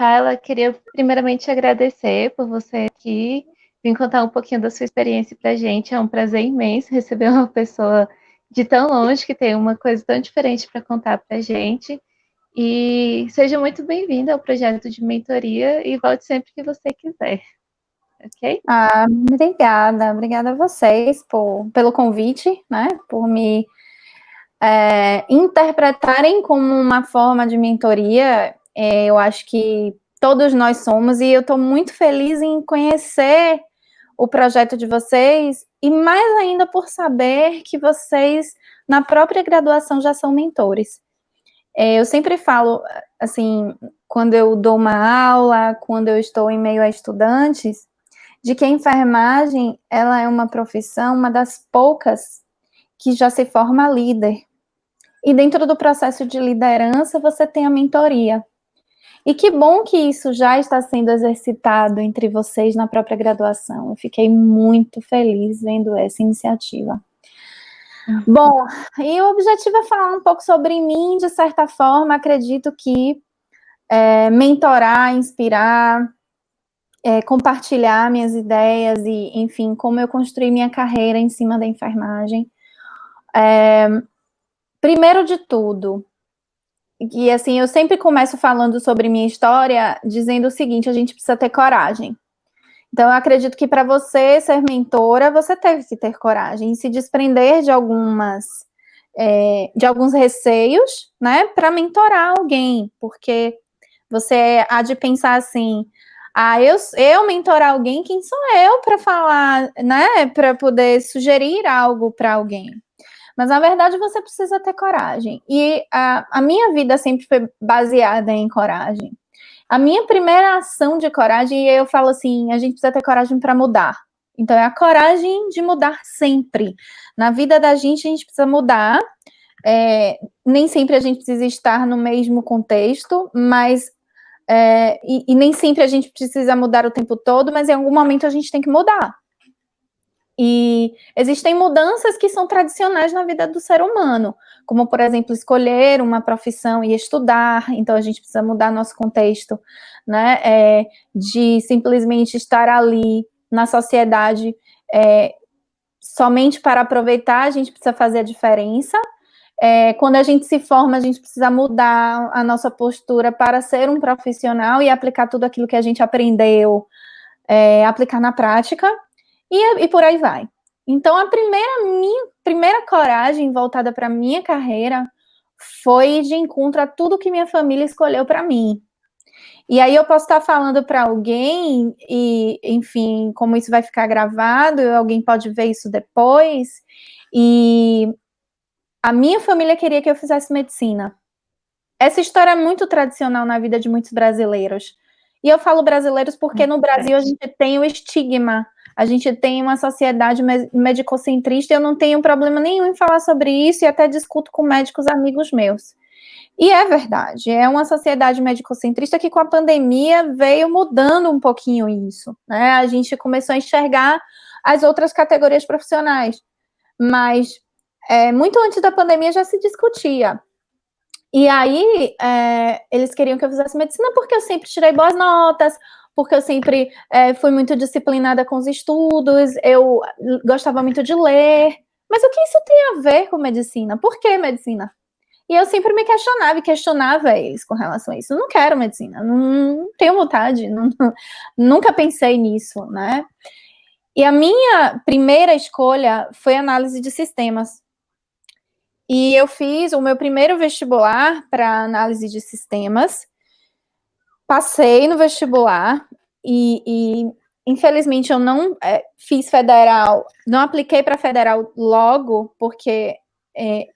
Carla, queria primeiramente agradecer por você aqui vir contar um pouquinho da sua experiência para a gente. É um prazer imenso receber uma pessoa de tão longe que tem uma coisa tão diferente para contar para a gente. E seja muito bem-vinda ao projeto de mentoria e volte sempre que você quiser, ok? Obrigada a vocês pelo convite, né? Por me interpretarem como uma forma de mentoria. Eu acho que todos nós somos, e eu estou muito feliz em conhecer o projeto de vocês, e mais ainda por saber que vocês, na própria graduação, já são mentores. Eu sempre falo, assim, quando eu dou uma aula, quando eu estou em meio a estudantes, de que a enfermagem, ela é uma profissão, uma das poucas que já se forma líder. E dentro do processo de liderança, você tem a mentoria. E que bom que isso já está sendo exercitado entre vocês na própria graduação. Eu fiquei muito feliz vendo essa iniciativa. Bom, e o objetivo é falar um pouco sobre mim, de certa forma. Acredito que mentorar, inspirar, compartilhar minhas ideias e, enfim, como eu construí minha carreira em cima da enfermagem. Primeiro de tudo, e assim, eu sempre começo falando sobre minha história, dizendo o seguinte: a gente precisa ter coragem. Então, eu acredito que para você ser mentora, você teve que ter coragem e se desprender de alguns receios, né, para mentorar alguém, porque você há de pensar assim: eu mentorar alguém, quem sou eu para falar, né, para poder sugerir algo para alguém? Mas, na verdade, você precisa ter coragem. E a minha vida sempre foi baseada em coragem. A minha primeira ação de coragem, e eu falo assim, a gente precisa ter coragem para mudar. Então, é a coragem de mudar sempre. Na vida da gente, a gente precisa mudar. Nem sempre a gente precisa estar no mesmo contexto, mas e nem sempre a gente precisa mudar o tempo todo, mas em algum momento a gente tem que mudar. E existem mudanças que são tradicionais na vida do ser humano, como, por exemplo, escolher uma profissão e estudar. Então, a gente precisa mudar nosso contexto, né? De simplesmente estar ali na sociedade somente para aproveitar. A gente precisa fazer a diferença. Quando a gente se forma, a gente precisa mudar a nossa postura para ser um profissional e aplicar tudo aquilo que a gente aprendeu, aplicar na prática. E por aí vai. Então, minha primeira coragem voltada para a minha carreira foi de encontro a tudo que minha família escolheu para mim. E aí eu posso estar falando para alguém, e, enfim, como isso vai ficar gravado, alguém pode ver isso depois, e a minha família queria que eu fizesse medicina. Essa história é muito tradicional na vida de muitos brasileiros. E eu falo brasileiros porque no Brasil a gente tem o estigma, a gente tem uma sociedade medicocentrista, e eu não tenho problema nenhum em falar sobre isso, e até discuto com médicos amigos meus. E é verdade, é uma sociedade medicocentrista que com a pandemia veio mudando um pouquinho isso, né? A gente começou a enxergar as outras categorias profissionais, mas muito antes da pandemia já se discutia. E aí, eles queriam que eu fizesse medicina porque eu sempre tirei boas notas, porque eu sempre fui muito disciplinada com os estudos, eu gostava muito de ler. Mas o que isso tem a ver com medicina? Por que medicina? E eu sempre me questionava e questionava eles com relação a isso. Eu não quero medicina, não tenho vontade, nunca pensei nisso, né? E a minha primeira escolha foi análise de sistemas. E eu fiz o meu primeiro vestibular para análise de sistemas, passei no vestibular e infelizmente eu não fiz federal, não apliquei para federal logo, porque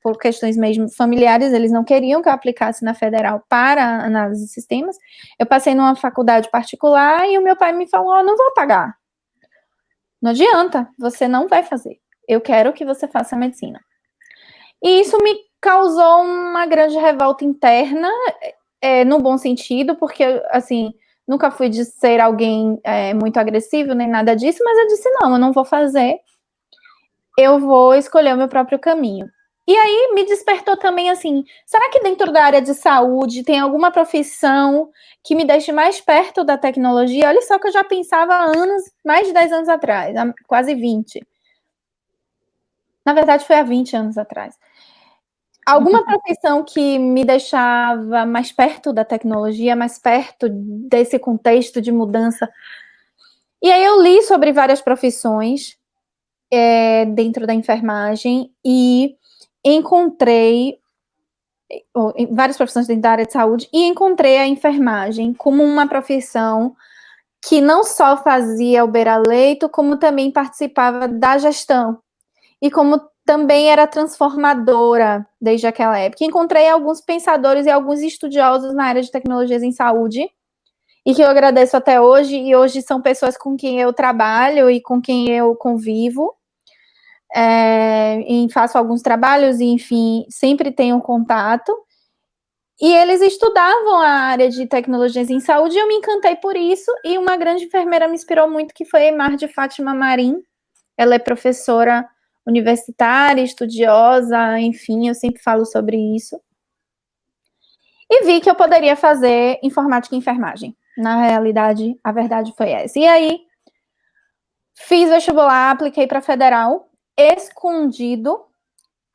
por questões mesmo familiares, eles não queriam que eu aplicasse na federal para análise de sistemas. Eu passei numa faculdade particular e o meu pai me falou: eu não vou pagar. Não adianta, você não vai fazer. Eu quero que você faça medicina. E isso me causou uma grande revolta interna, no bom sentido, porque, assim, nunca fui de ser alguém muito agressivo, nem nada disso, mas eu disse: não, eu não vou fazer, eu vou escolher o meu próprio caminho. E aí me despertou também assim, será que dentro da área de saúde tem alguma profissão que me deixe mais perto da tecnologia? Olha só que eu já pensava há anos, mais de 10 anos atrás, quase 20. Na verdade, foi há 20 anos atrás. Alguma profissão que me deixava mais perto da tecnologia, mais perto desse contexto de mudança. E aí eu li sobre várias profissões dentro da enfermagem e encontrei várias profissões dentro da área de saúde e encontrei a enfermagem como uma profissão que não só fazia o beira-leito, como também participava da gestão e como também era transformadora desde aquela época. Encontrei alguns pensadores e alguns estudiosos na área de tecnologias em saúde e que eu agradeço até hoje, e hoje são pessoas com quem eu trabalho e com quem eu convivo, e faço alguns trabalhos e, enfim, sempre tenho contato. E eles estudavam a área de tecnologias em saúde e eu me encantei por isso, e uma grande enfermeira me inspirou muito, que foi a Eymar de Fátima Marim. Ela é professora universitária, estudiosa, enfim, eu sempre falo sobre isso. E vi que eu poderia fazer informática e enfermagem. Na realidade, a verdade foi essa. E aí, fiz vestibular, apliquei para federal, escondido.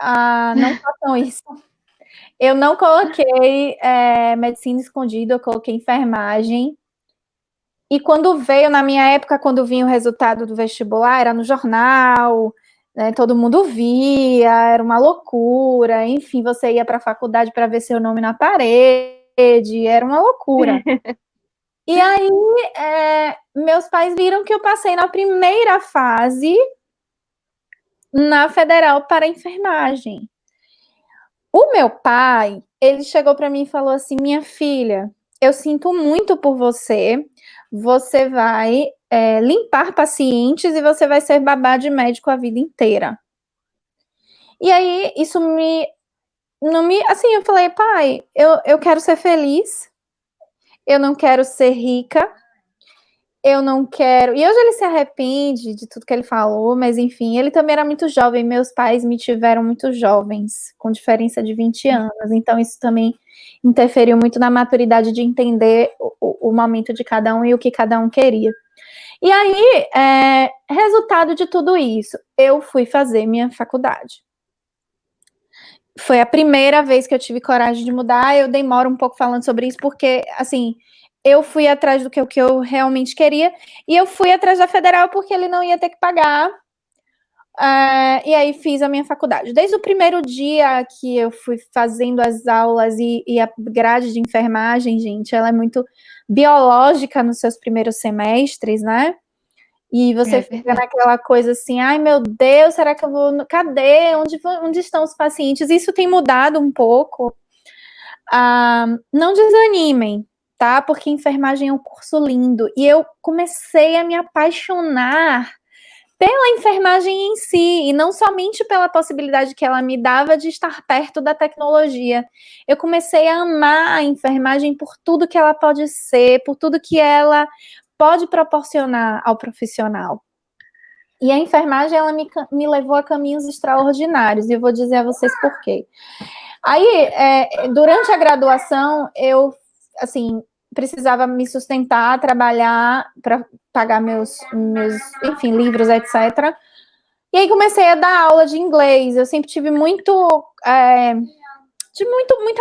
Não façam isso. Eu não coloquei medicina escondida, eu coloquei enfermagem. E quando veio, na minha época, quando vinha o resultado do vestibular, era no jornal, né, todo mundo via, era uma loucura. Enfim, você ia para a faculdade para ver seu nome na parede, era uma loucura. E aí, meus pais viram que eu passei na primeira fase na federal para enfermagem. O meu pai, ele chegou para mim e falou assim: minha filha, eu sinto muito por você, você vai limpar pacientes e você vai ser babá de médico a vida inteira. E aí, isso assim, eu falei: pai, eu quero ser feliz, eu não quero ser rica, eu não quero. E hoje ele se arrepende de tudo que ele falou, mas enfim, ele também era muito jovem. Meus pais me tiveram muito jovens, com diferença de 20 anos. Então, isso também interferiu muito na maturidade de entender o momento de cada um e o que cada um queria. E aí, resultado de tudo isso, eu fui fazer minha faculdade. Foi a primeira vez que eu tive coragem de mudar. Eu demoro um pouco falando sobre isso, porque, assim, eu fui atrás do que eu realmente queria, e eu fui atrás da federal porque ele não ia ter que pagar, e aí fiz a minha faculdade. Desde o primeiro dia que eu fui fazendo as aulas e a grade de enfermagem, gente, ela é muito biológica nos seus primeiros semestres, né? E você fica naquela coisa assim, ai meu Deus, será que eu vou, cadê, onde estão os pacientes? Isso tem mudado um pouco. Não desanimem, tá? Porque enfermagem é um curso lindo. E eu comecei a me apaixonar pela enfermagem em si, e não somente pela possibilidade que ela me dava de estar perto da tecnologia. Eu comecei a amar a enfermagem por tudo que ela pode ser, por tudo que ela pode proporcionar ao profissional. E a enfermagem, ela me levou a caminhos extraordinários, e eu vou dizer a vocês por quê. Aí, durante a graduação, eu, assim, precisava me sustentar, trabalhar para pagar meus, enfim, livros, etc. E aí comecei a dar aula de inglês. Eu sempre tive muita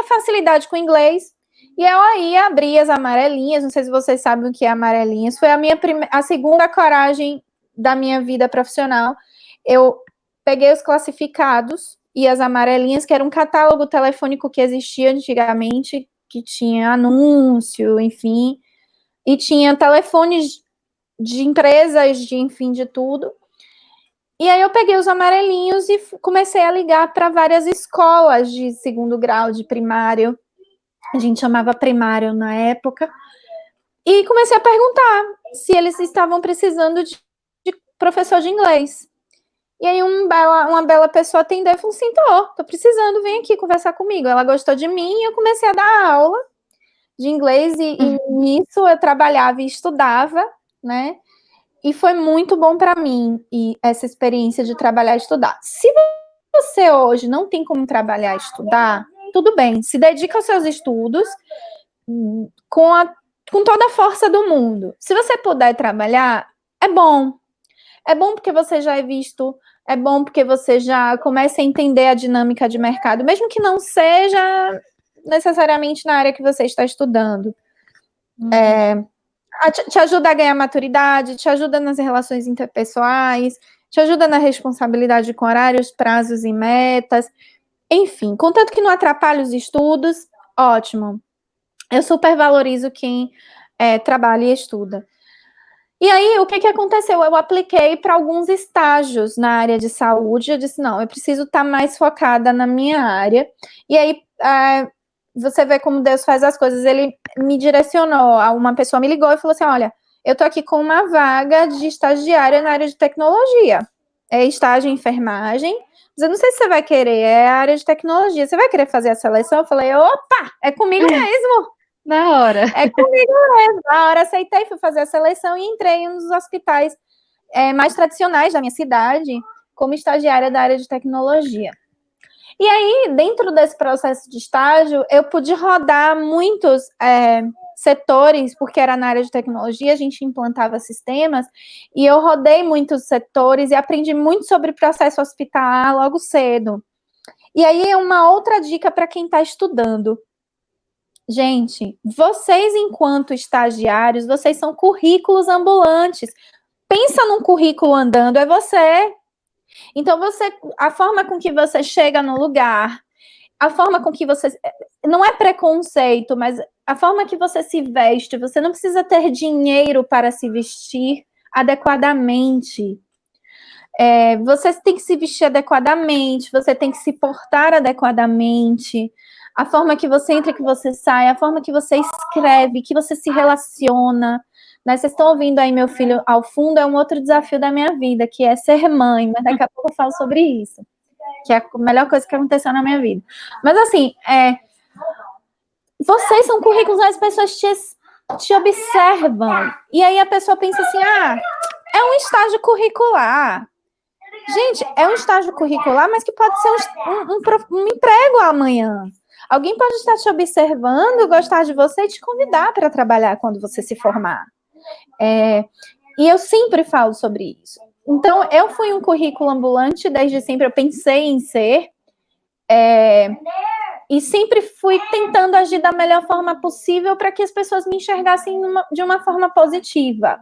facilidade com inglês. E eu aí abri as amarelinhas, não sei se vocês sabem o que é amarelinhas, foi a segunda coragem da minha vida profissional. Eu peguei os classificados e as amarelinhas, que era um catálogo telefônico que existia antigamente, que tinha anúncio, enfim, e tinha telefones de empresas, de enfim, de tudo. E aí eu peguei os amarelinhos e comecei a ligar para várias escolas de segundo grau, de primário, a gente chamava primário na época, e comecei a perguntar se eles estavam precisando de professor de inglês. E aí uma bela pessoa atendeu e falou assim, tô precisando, vem aqui conversar comigo. Ela gostou de mim e eu comecei a dar aula de inglês, e nisso eu trabalhava e estudava, né? E foi muito bom para mim essa experiência de trabalhar e estudar. Se você hoje não tem como trabalhar e estudar, tudo bem, se dedica aos seus estudos com toda a força do mundo. Se você puder trabalhar, é bom. É bom porque você já é visto, é bom porque você já começa a entender a dinâmica de mercado, mesmo que não seja necessariamente na área que você está estudando. Te ajuda a ganhar maturidade, te ajuda nas relações interpessoais, te ajuda na responsabilidade com horários, prazos e metas. Enfim, contanto que não atrapalhe os estudos, ótimo. Eu super valorizo quem trabalha e estuda. E aí, o que aconteceu? Eu apliquei para alguns estágios na área de saúde. Eu disse, não, eu preciso estar mais focada na minha área. E aí, você vê como Deus faz as coisas. Ele me direcionou, uma pessoa me ligou e falou assim, olha, eu tô aqui com uma vaga de estagiária na área de tecnologia. É estágio em enfermagem. Mas eu não sei se você vai querer, é a área de tecnologia. Você vai querer fazer a seleção? Eu falei, opa, é comigo mesmo. Na hora. É comigo mesmo. Na hora aceitei, fui fazer a seleção e entrei em um dos hospitais mais tradicionais da minha cidade, como estagiária da área de tecnologia. E aí, dentro desse processo de estágio, eu pude rodar muitos setores, porque era na área de tecnologia, a gente implantava sistemas, e eu rodei muitos setores e aprendi muito sobre processo hospitalar logo cedo. E aí, uma outra dica para quem está estudando. Gente, vocês, enquanto estagiários, vocês são currículos ambulantes. Pensa num currículo andando, é você. Então, a forma com que você chega no lugar, a forma com que você... Não é preconceito, mas a forma que você se veste, você não precisa ter dinheiro para se vestir adequadamente. Você tem que se vestir adequadamente, você tem que se portar adequadamente. A forma que você entra, que você sai, a forma que você escreve, que você se relaciona. Né? Vocês estão ouvindo aí meu filho ao fundo, é um outro desafio da minha vida, que é ser mãe, mas daqui a pouco eu falo sobre isso, que é a melhor coisa que aconteceu na minha vida. Mas assim, vocês são currículos, as pessoas te observam, e aí a pessoa pensa assim, é um estágio curricular. Gente, é um estágio curricular, mas que pode ser um emprego amanhã. Alguém pode estar te observando, gostar de você e te convidar para trabalhar quando você se formar. E eu sempre falo sobre isso. Então, eu fui um currículo ambulante desde sempre, eu pensei em ser, e sempre fui tentando agir da melhor forma possível para que as pessoas me enxergassem de uma forma positiva.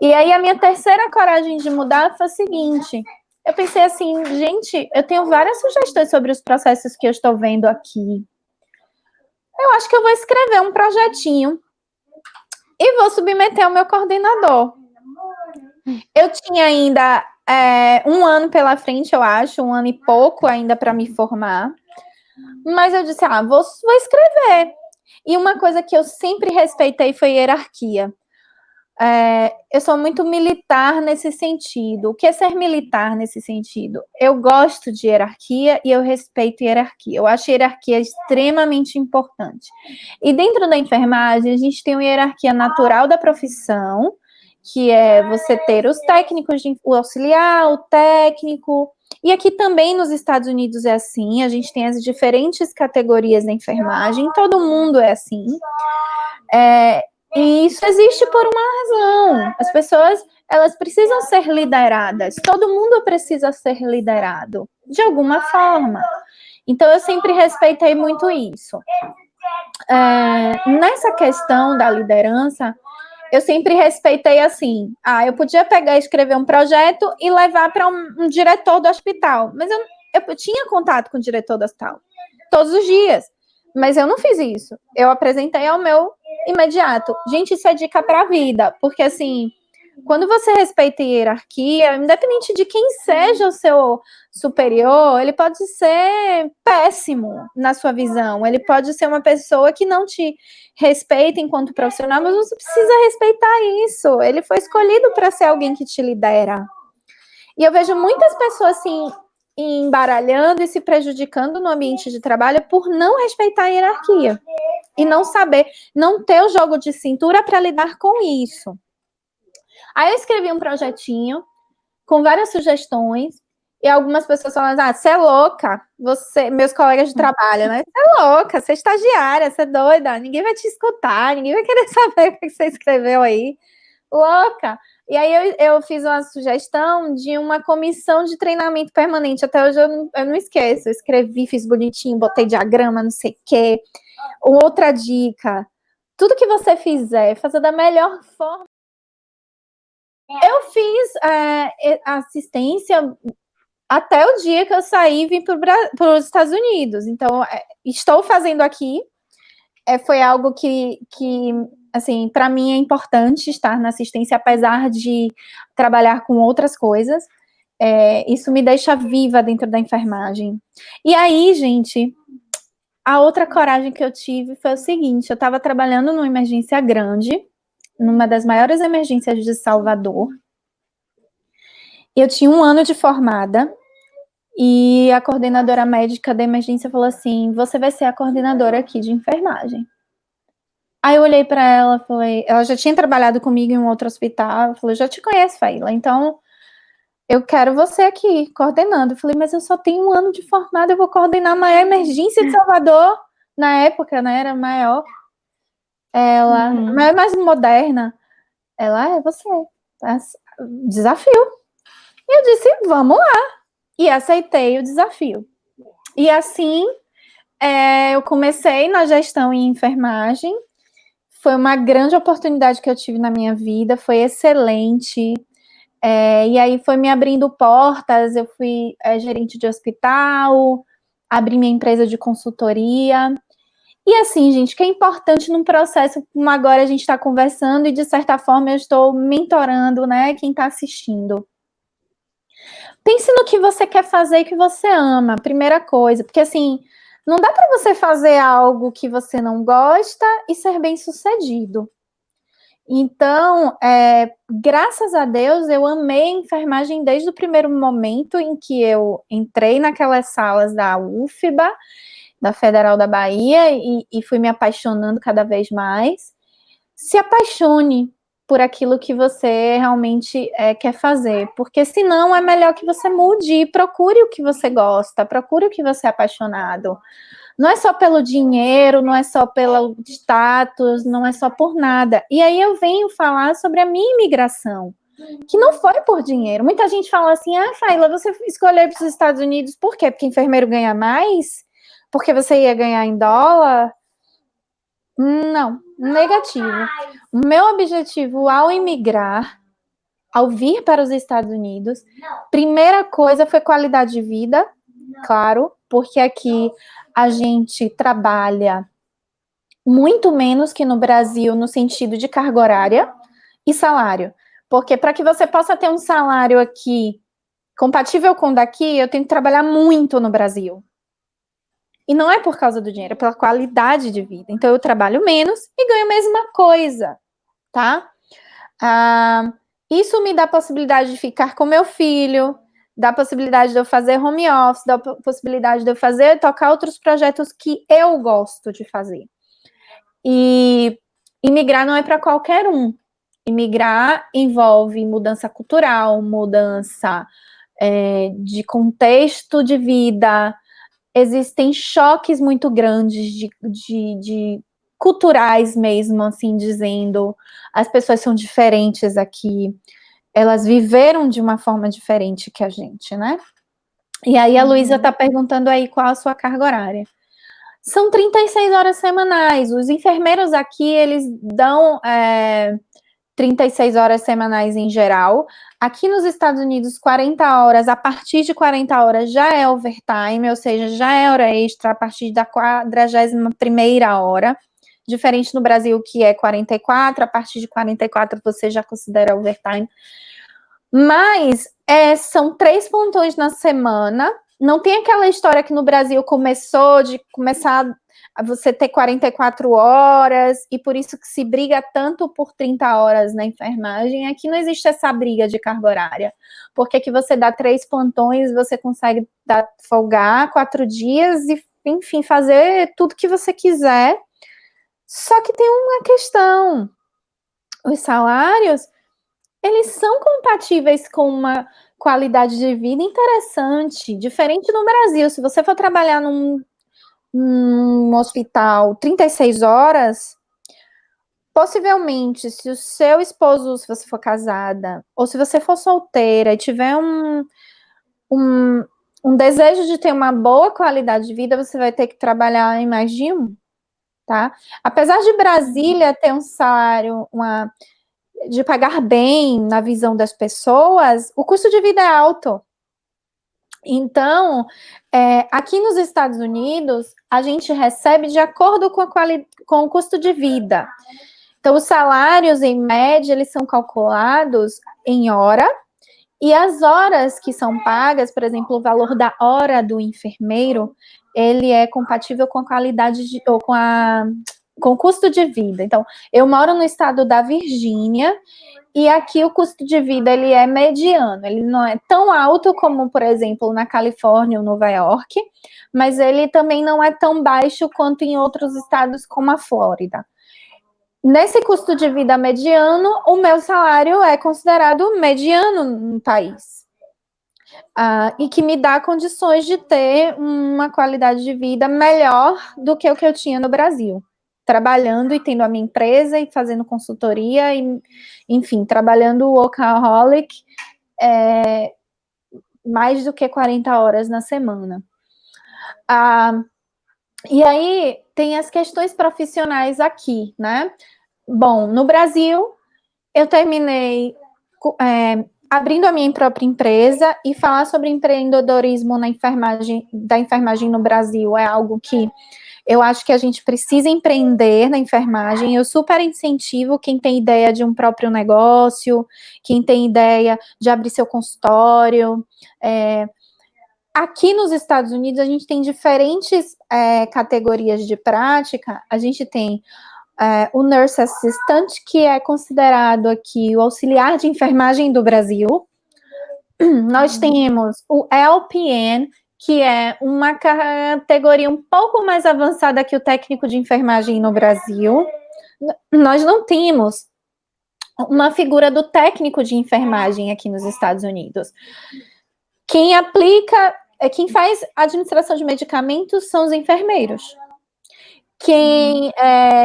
E aí, a minha terceira coragem de mudar foi a seguinte: eu pensei assim, gente, eu tenho várias sugestões sobre os processos que eu estou vendo aqui. Eu acho que eu vou escrever um projetinho e vou submeter ao meu coordenador. Eu tinha ainda 1 ano pela frente, eu acho, 1 ano e pouco ainda para me formar. Mas eu disse, vou escrever. E uma coisa que eu sempre respeitei foi hierarquia. Eu sou muito militar nesse sentido. O que é ser militar nesse sentido? Eu gosto de hierarquia e eu respeito hierarquia. Eu acho hierarquia extremamente importante. E dentro da enfermagem, a gente tem uma hierarquia natural da profissão, que é você ter os técnicos, o auxiliar, o técnico. E aqui também nos Estados Unidos é assim, a gente tem as diferentes categorias da enfermagem, todo mundo é assim. E isso existe por uma razão. As pessoas, elas precisam ser lideradas. Todo mundo precisa ser liderado, de alguma forma. Então, eu sempre respeitei muito isso. Nessa questão da liderança, eu sempre respeitei assim, eu podia pegar e escrever um projeto e levar para um diretor do hospital, mas eu tinha contato com o diretor do hospital todos os dias, mas eu não fiz isso. Eu apresentei ao meu imediato. Gente, isso é dica para a vida, porque assim, quando você respeita a hierarquia, independente de quem seja o seu superior, ele pode ser péssimo na sua visão, ele pode ser uma pessoa que não te respeita enquanto profissional, mas você precisa respeitar isso. Ele foi escolhido para ser alguém que te lidera. E eu vejo muitas pessoas assim embaralhando e se prejudicando no ambiente de trabalho por não respeitar a hierarquia e não saber, não ter o jogo de cintura para lidar com isso. Aí eu escrevi um projetinho com várias sugestões E algumas pessoas falam, você é louca, meus colegas de trabalho, né? Você é louca, você é estagiária, você é doida, ninguém vai te escutar, ninguém vai querer saber o que você escreveu aí. Louca! E aí eu fiz uma sugestão de uma comissão de treinamento permanente. Até hoje eu não esqueço. Eu escrevi, fiz bonitinho, botei diagrama, não sei o quê. Outra dica: tudo que você fizer, faça da melhor forma. Eu fiz assistência até o dia que eu saí e vim para os Estados Unidos. Então, estou fazendo aqui. Foi algo que assim, para mim é importante estar na assistência, apesar de trabalhar com outras coisas. Isso me deixa viva dentro da enfermagem. E aí, gente, a outra coragem que eu tive foi o seguinte: eu estava trabalhando numa emergência grande, numa das maiores emergências de Salvador. Eu tinha 1 ano de formada, e a coordenadora médica da emergência falou assim: você vai ser a coordenadora aqui de enfermagem. Aí eu olhei para ela, falei, ela já tinha trabalhado comigo em um outro hospital, eu falei, já te conheço, Faíla, então eu quero você aqui, coordenando. Eu falei, mas eu só tenho 1 ano de formada, eu vou coordenar a maior emergência de Salvador, na época, né, era maior. Ela, maior, mais moderna. Ela, você, desafio. E eu disse, vamos lá. E aceitei o desafio. E assim, eu comecei na gestão em enfermagem. Foi uma grande oportunidade que eu tive na minha vida, foi excelente. E aí foi me abrindo portas, eu fui gerente de hospital, abri minha empresa de consultoria. E assim, gente, que é importante num processo como agora a gente está conversando e, de certa forma, eu estou mentorando, né, quem está assistindo. Pense no que você quer fazer e que você ama, primeira coisa, porque assim, não dá para você fazer algo que você não gosta e ser bem-sucedido. Então, graças a Deus, eu amei a enfermagem desde o primeiro momento em que eu entrei naquelas salas da UFBA, da Federal da Bahia, e fui me apaixonando cada vez mais. Se apaixone por aquilo que você realmente quer fazer, porque senão é melhor que você mude e procure o que você gosta, procure o que você é apaixonado. Não é só pelo dinheiro, não é só pelo status, não é só por nada. E aí eu venho falar sobre a minha imigração, que não foi por dinheiro. Muita gente fala assim, Faíla, você escolheu para os Estados Unidos por quê? Porque enfermeiro ganha mais? Porque você ia ganhar em dólar? Não, negativo. O meu objetivo ao imigrar, ao vir para os Estados Unidos, primeira coisa foi qualidade de vida, claro, porque aqui a gente trabalha muito menos que no Brasil no sentido de carga horária e salário. Porque para que você possa ter um salário aqui compatível com o daqui, eu tenho que trabalhar muito no Brasil. E não é por causa do dinheiro, é pela qualidade de vida. Então eu trabalho menos e ganho a mesma coisa, tá? Isso me dá a possibilidade de ficar com meu filho, dá a possibilidade de eu fazer home office, dá a possibilidade de eu tocar outros projetos que eu gosto de fazer. E imigrar não é para qualquer um. Imigrar envolve mudança cultural, mudança de contexto de vida. Existem choques muito grandes de culturais mesmo, assim dizendo. As pessoas são diferentes aqui. Elas viveram de uma forma diferente que a gente, né? E aí a Luísa está perguntando aí qual a sua carga horária. São 36 horas semanais. Os enfermeiros aqui, eles dão 36 horas semanais em geral. Aqui nos Estados Unidos, 40 horas, a partir de 40 horas já é overtime, ou seja, já é hora extra a partir da 41ª hora. Diferente no Brasil, que é 44, a partir de 44 você já considera overtime. Mas são 3 plantões na semana. Não tem aquela história que no Brasil começar a você ter 44 horas, e por isso que se briga tanto por 30 horas na enfermagem. Aqui não existe essa briga de carga horária, porque que você dá 3 plantões, você consegue folgar 4 dias e, enfim, fazer tudo que você quiser. Só que tem uma questão: os salários, eles são compatíveis com qualidade de vida interessante, diferente no Brasil. Se você for trabalhar num hospital 36 horas, possivelmente, se o seu esposo, se você for casada, ou se você for solteira e tiver um, um desejo de ter uma boa qualidade de vida, você vai ter que trabalhar em mais de um, tá? Apesar de Brasília ter um salário, de pagar bem na visão das pessoas, o custo de vida é alto. Então, aqui nos Estados Unidos, a gente recebe de acordo com o custo de vida. Então, os salários, em média, eles são calculados em hora, e as horas que são pagas, por exemplo, o valor da hora do enfermeiro, ele é compatível com a qualidade ou com o custo de vida. Então, eu moro no estado da Virgínia, e aqui o custo de vida ele é mediano, ele não é tão alto como, por exemplo, na Califórnia ou Nova York, mas ele também não é tão baixo quanto em outros estados como a Flórida. Nesse custo de vida mediano, o meu salário é considerado mediano no país. E que me dá condições de ter uma qualidade de vida melhor do que o que eu tinha no Brasil. Trabalhando e tendo a minha empresa e fazendo consultoria, e, enfim, trabalhando workaholic mais do que 40 horas na semana. E aí, tem as questões profissionais aqui, né? Bom, no Brasil, eu terminei abrindo a minha própria empresa, e falar sobre empreendedorismo da enfermagem no Brasil é algo que eu acho que a gente precisa empreender na enfermagem. Eu super incentivo quem tem ideia de um próprio negócio, quem tem ideia de abrir seu consultório. Aqui nos Estados Unidos, a gente tem diferentes categorias de prática. A gente tem o Nurse Assistant, que é considerado aqui o auxiliar de enfermagem do Brasil. Nós temos o LPN, que é uma categoria um pouco mais avançada que o técnico de enfermagem no Brasil. Nós não temos uma figura do técnico de enfermagem aqui nos Estados Unidos. Quem faz administração de medicamentos são os enfermeiros. Quem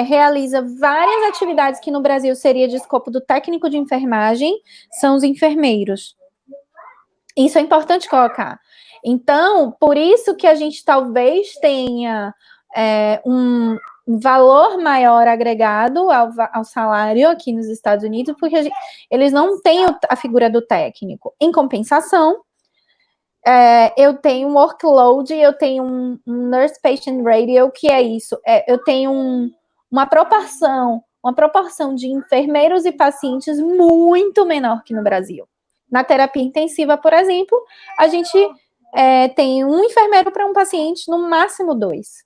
realiza várias atividades que no Brasil seria de escopo do técnico de enfermagem são os enfermeiros. Isso é importante colocar. Então, por isso que a gente talvez tenha um valor maior agregado ao salário aqui nos Estados Unidos, porque eles não têm a figura do técnico. Em compensação, eu tenho um workload, eu tenho um nurse patient ratio, que é isso. Eu tenho uma proporção de enfermeiros e pacientes muito menor que no Brasil. Na terapia intensiva, por exemplo, a gente tem um enfermeiro para um paciente, no máximo 2.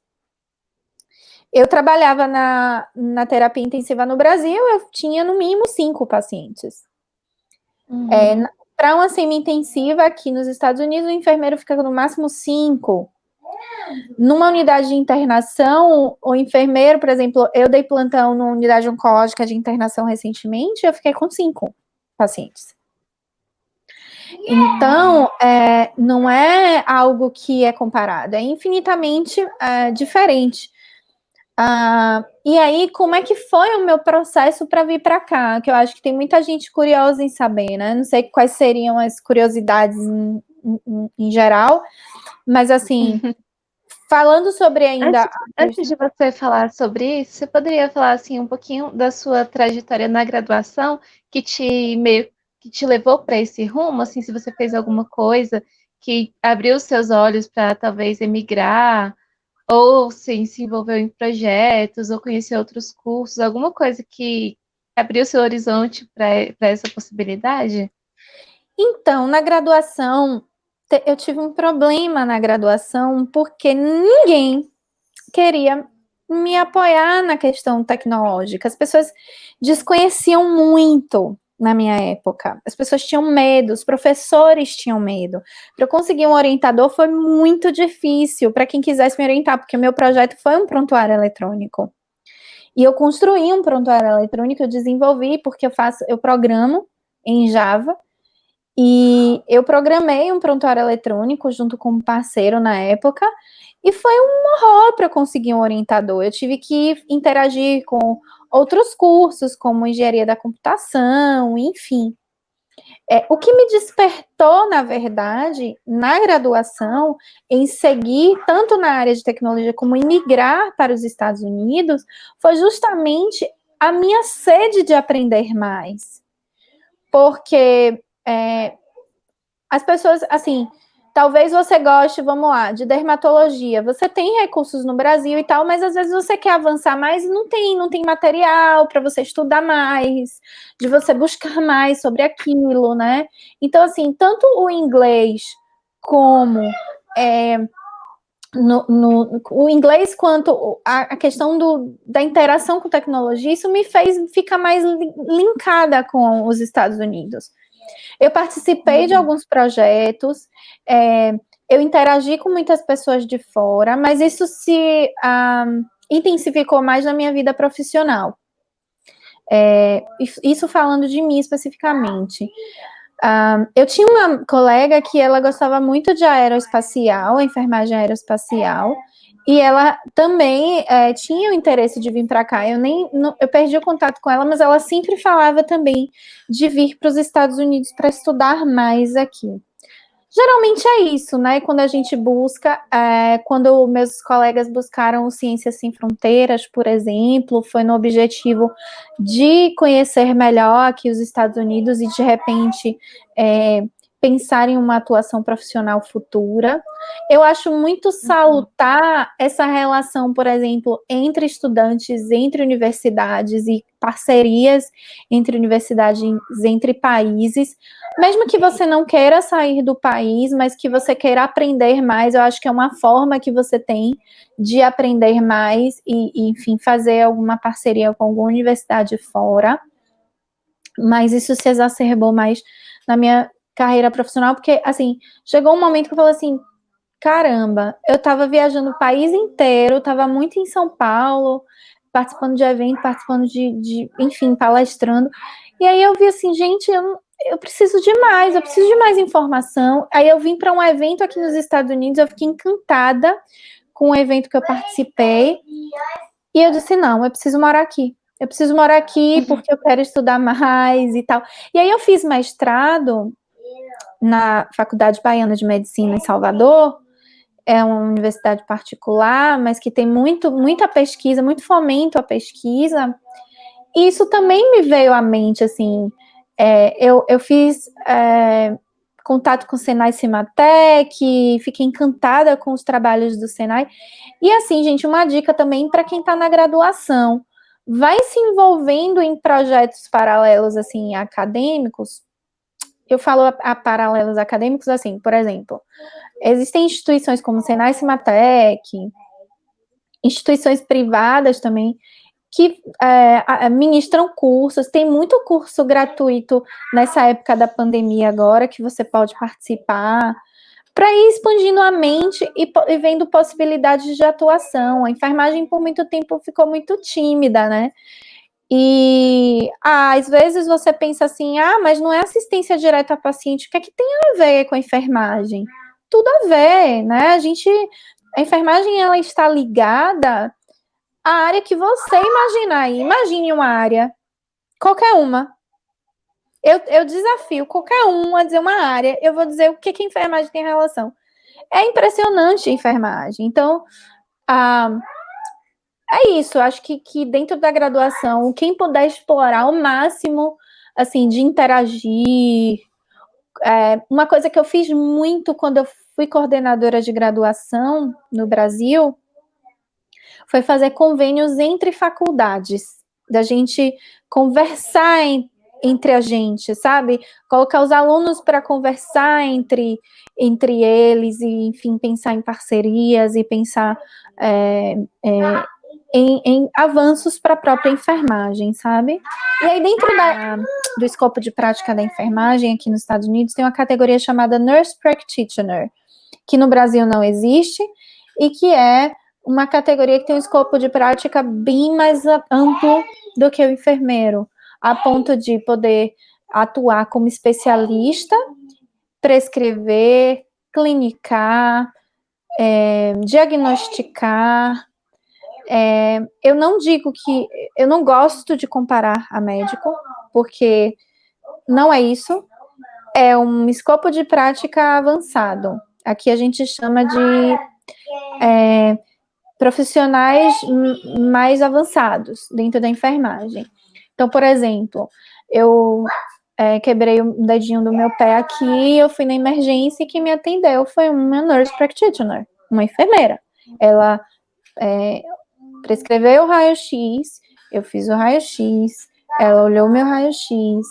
Eu trabalhava na terapia intensiva no Brasil, eu tinha no mínimo 5 pacientes. Para uma semi-intensiva aqui nos Estados Unidos, o enfermeiro fica no máximo 5. Numa unidade de internação, o enfermeiro, por exemplo, eu dei plantão numa unidade oncológica de internação recentemente, eu fiquei com 5 pacientes. Então, não é algo que é comparado, é infinitamente diferente. E aí, como é que foi o meu processo para vir para cá? Que eu acho que tem muita gente curiosa em saber, né? Não sei quais seriam as curiosidades em geral, mas assim, falando sobre ainda... Antes de você falar sobre isso, você poderia falar assim um pouquinho da sua trajetória na graduação que te levou para esse rumo, assim, se você fez alguma coisa que abriu os seus olhos para talvez emigrar, ou se envolveu em projetos, ou conhecer outros cursos, alguma coisa que abriu seu horizonte para essa possibilidade? Então, na graduação, eu tive um problema na graduação, porque ninguém queria me apoiar na questão tecnológica. As pessoas desconheciam muito na minha época. As pessoas tinham medo, os professores tinham medo. Para eu conseguir um orientador foi muito difícil para quem quisesse me orientar, porque o meu projeto foi um prontuário eletrônico. E eu construí um prontuário eletrônico, eu desenvolvi, porque eu programo em Java, E eu programei um prontuário eletrônico junto com um parceiro na época, e foi um horror para conseguir um orientador. Eu tive que interagir com outros cursos, como engenharia da computação, enfim. O que me despertou, na verdade, na graduação, em seguir tanto na área de tecnologia como em migrar para os Estados Unidos, foi justamente a minha sede de aprender mais. Porque as pessoas, assim, talvez você goste, vamos lá, de dermatologia. Você tem recursos no Brasil e tal, mas às vezes você quer avançar mais e não tem material para você estudar mais, de você buscar mais sobre aquilo, né? Então, assim, tanto o inglês como o inglês quanto a questão da interação com tecnologia, isso me fez ficar mais linkada com os Estados Unidos. Eu participei de alguns projetos, eu interagi com muitas pessoas de fora, mas isso se intensificou mais na minha vida profissional. Isso falando de mim especificamente. Eu tinha uma colega que ela gostava muito de aeroespacial, enfermagem aeroespacial, e ela também tinha o interesse de vir para cá. Eu perdi o contato com ela, mas ela sempre falava também de vir para os Estados Unidos para estudar mais aqui. Geralmente é isso, né? Quando a gente busca, quando meus colegas buscaram o Ciências Sem Fronteiras, por exemplo, foi no objetivo de conhecer melhor aqui os Estados Unidos e, de repente, pensar em uma atuação profissional futura. Eu acho muito salutar essa relação, por exemplo, entre estudantes, entre universidades e parcerias entre universidades, entre países, mesmo que você não queira sair do país, mas que você queira aprender mais, eu acho que é uma forma que você tem de aprender mais e enfim, fazer alguma parceria com alguma universidade fora. Mas isso se exacerbou mais na minha carreira profissional, porque, assim, chegou um momento que eu falei assim, caramba, eu estava viajando o país inteiro, estava muito em São Paulo, participando de evento, participando enfim, palestrando, e aí eu vi assim, gente, eu preciso de mais informação. Aí eu vim para um evento aqui nos Estados Unidos, eu fiquei encantada com o evento que eu participei, e eu disse, não, eu preciso morar aqui. Eu preciso morar aqui porque eu quero estudar mais e tal. E aí eu fiz mestrado na Faculdade Baiana de Medicina em Salvador, é uma universidade particular, mas que tem muita pesquisa, muito fomento à pesquisa, e isso também me veio à mente, assim, eu fiz contato com o Senai Cimatec, fiquei encantada com os trabalhos do Senai, e assim, gente, uma dica também para quem está na graduação, vai se envolvendo em projetos paralelos, assim, acadêmicos. Eu falo a paralelos acadêmicos, assim, por exemplo, existem instituições como o Senai Cimatec, instituições privadas também, que ministram cursos, tem muito curso gratuito nessa época da pandemia agora, que você pode participar, para ir expandindo a mente e vendo possibilidades de atuação. A enfermagem, por muito tempo, ficou muito tímida, né? E às vezes você pensa assim, mas não é assistência direta ao paciente, o que é que tem a ver com a enfermagem? Tudo a ver, né? A enfermagem, ela está ligada à área que você imaginar aí. Imagine uma área, qualquer uma. Eu desafio qualquer um a dizer uma área, eu vou dizer o que a enfermagem tem relação. É impressionante a enfermagem. Então, é isso. Acho que dentro da graduação, quem puder explorar o máximo, assim, de interagir. Uma coisa que eu fiz muito quando eu fui coordenadora de graduação no Brasil foi fazer convênios entre faculdades, da gente conversar entre a gente, sabe? Colocar os alunos para conversar entre eles e, enfim, pensar em parcerias e pensar em avanços para a própria enfermagem, sabe? E aí, dentro do escopo de prática da enfermagem aqui nos Estados Unidos, tem uma categoria chamada Nurse Practitioner, que no Brasil não existe, e que é uma categoria que tem um escopo de prática bem mais amplo do que o enfermeiro, a ponto de poder atuar como especialista prescrever, clinicar, diagnosticar. Eu não digo que... Eu não gosto de comparar a médico, porque não é isso. É um escopo de prática avançado. Aqui a gente chama de profissionais mais avançados dentro da enfermagem. Então, por exemplo, eu quebrei o dedinho do meu pé aqui, eu fui na emergência e quem me atendeu foi uma nurse practitioner, uma enfermeira. Ela prescreveu o raio-x, eu fiz o raio-x, ela olhou meu raio-x,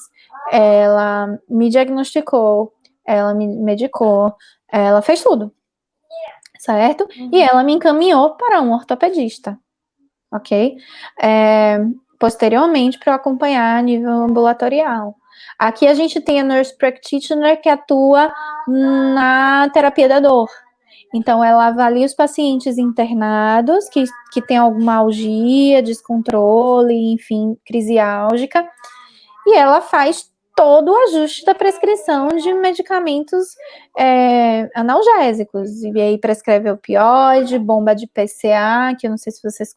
ela me diagnosticou, ela me medicou, ela fez tudo, certo? E ela me encaminhou para um ortopedista, ok? Posteriormente, para eu acompanhar a nível ambulatorial. Aqui a gente tem a nurse practitioner que atua na terapia da dor. Então, ela avalia os pacientes internados que têm alguma algia, descontrole, enfim, crise álgica, e ela faz todo o ajuste da prescrição de medicamentos analgésicos. E aí prescreve opioide, bomba de PCA, que eu não sei se vocês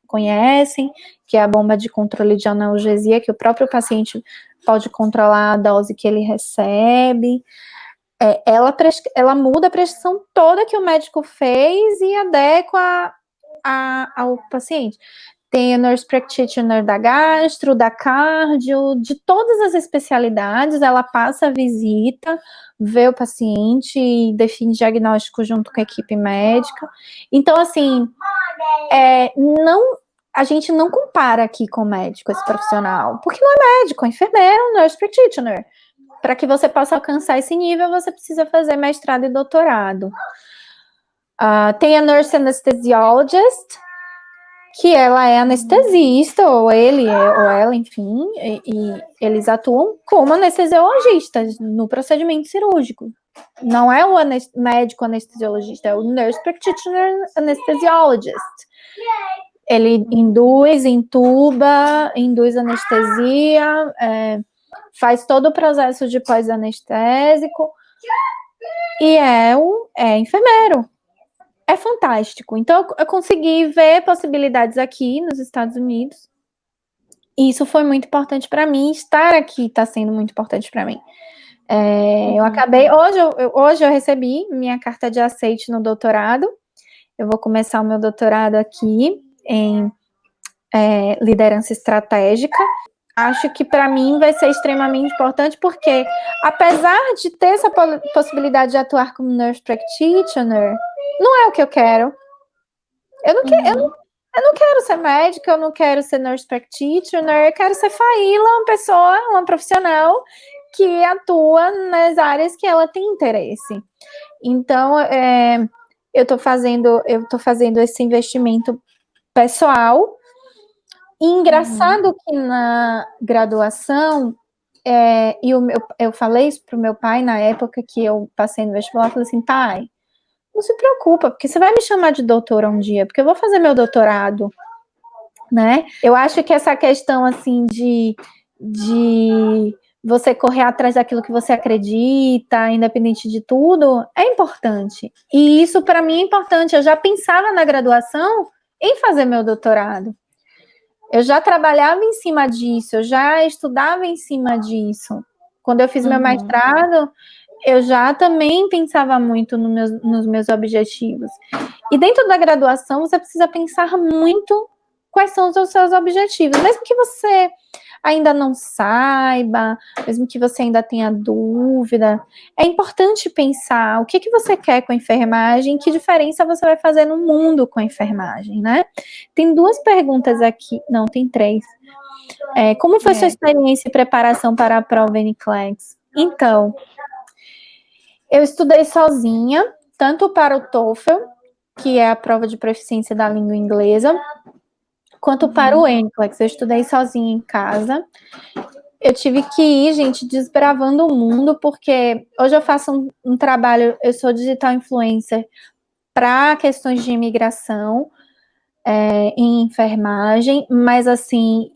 conhecem, que é a bomba de controle de analgesia, que o próprio paciente pode controlar a dose que ele recebe. Ela muda a prescrição toda que o médico fez e adequa ao paciente. Tem a nurse practitioner da gastro, da cardio, de todas as especialidades, ela passa a visita, vê o paciente e define diagnóstico junto com a equipe médica. Então, assim, a gente não compara aqui com o médico esse profissional, porque não é médico, é enfermeiro, nurse practitioner. Para que você possa alcançar esse nível, você precisa fazer mestrado e doutorado. Tem a nurse anesthesiologist, que ela é anestesista, ou ele, ou ela, enfim, e eles atuam como anestesiologistas no procedimento cirúrgico. Não é o médico anestesiologista, é o nurse practitioner anesthesiologist. Ele intuba, induz anestesia, faz todo o processo de pós-anestésico e é enfermeiro. É fantástico. Então, eu consegui ver possibilidades aqui nos Estados Unidos. E isso foi muito importante para mim. Estar aqui está sendo muito importante para mim. Eu acabei... Hoje eu recebi minha carta de aceite no doutorado. Eu vou começar o meu doutorado aqui em liderança estratégica. Acho que para mim vai ser extremamente importante, porque apesar de ter essa possibilidade de atuar como nurse practitioner, não é o que eu quero. Eu não quero ser médica, eu não quero ser nurse practitioner, eu quero ser Faíla, uma profissional que atua nas áreas que ela tem interesse. Então, eu tô fazendo esse investimento pessoal. E engraçado que na graduação, eu falei isso pro meu pai na época que eu passei no vestibular, eu falei assim, pai, não se preocupa, porque você vai me chamar de doutora um dia, porque eu vou fazer meu doutorado, né? Eu acho que essa questão, assim, de você correr atrás daquilo que você acredita, independente de tudo, é importante. E isso, para mim, é importante. Eu já pensava na graduação em fazer meu doutorado. Eu já trabalhava em cima disso, eu já estudava em cima disso. Quando eu fiz meu mestrado, eu já também pensava muito nos meus objetivos. E dentro da graduação, você precisa pensar muito quais são os seus objetivos. Mesmo que você ainda não saiba, mesmo que você ainda tenha dúvida, é importante pensar o que você quer com a enfermagem, que diferença você vai fazer no mundo com a enfermagem, né? Tem 2 perguntas aqui, não, tem 3. Como foi sua experiência e preparação para a prova NCLEX? Então, eu estudei sozinha, tanto para o TOEFL, que é a prova de proficiência da língua inglesa, quanto para o NCLEX. Eu estudei sozinha em casa. Eu tive que ir, gente, desbravando o mundo, porque hoje eu faço um trabalho, eu sou digital influencer para questões de imigração em enfermagem, mas assim,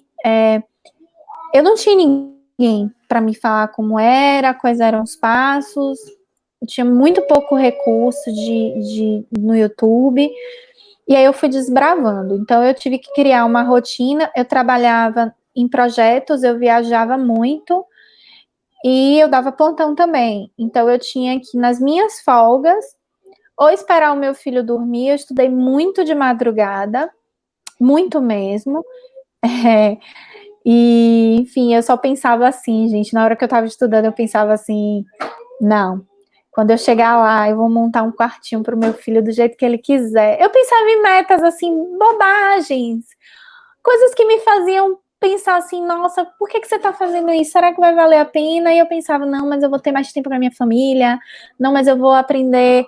eu não tinha ninguém ninguém para me falar como era, quais eram os passos. Eu tinha muito pouco recurso no YouTube. E aí eu fui desbravando. Então eu tive que criar uma rotina. Eu trabalhava em projetos, eu viajava muito e eu dava plantão também. Então eu tinha que, nas minhas folgas, ou esperar o meu filho dormir. Eu estudei muito de madrugada, muito mesmo. É, e, enfim, eu só pensava assim, gente. Na hora que eu estava estudando, eu pensava assim: não, quando eu chegar lá, eu vou montar um quartinho para o meu filho do jeito que ele quiser. Eu pensava em metas assim, bobagens, coisas que me faziam pensar assim: nossa, por que você está fazendo isso? Será que vai valer a pena? E eu pensava: não, mas eu vou ter mais tempo com a minha família, não, mas eu vou aprender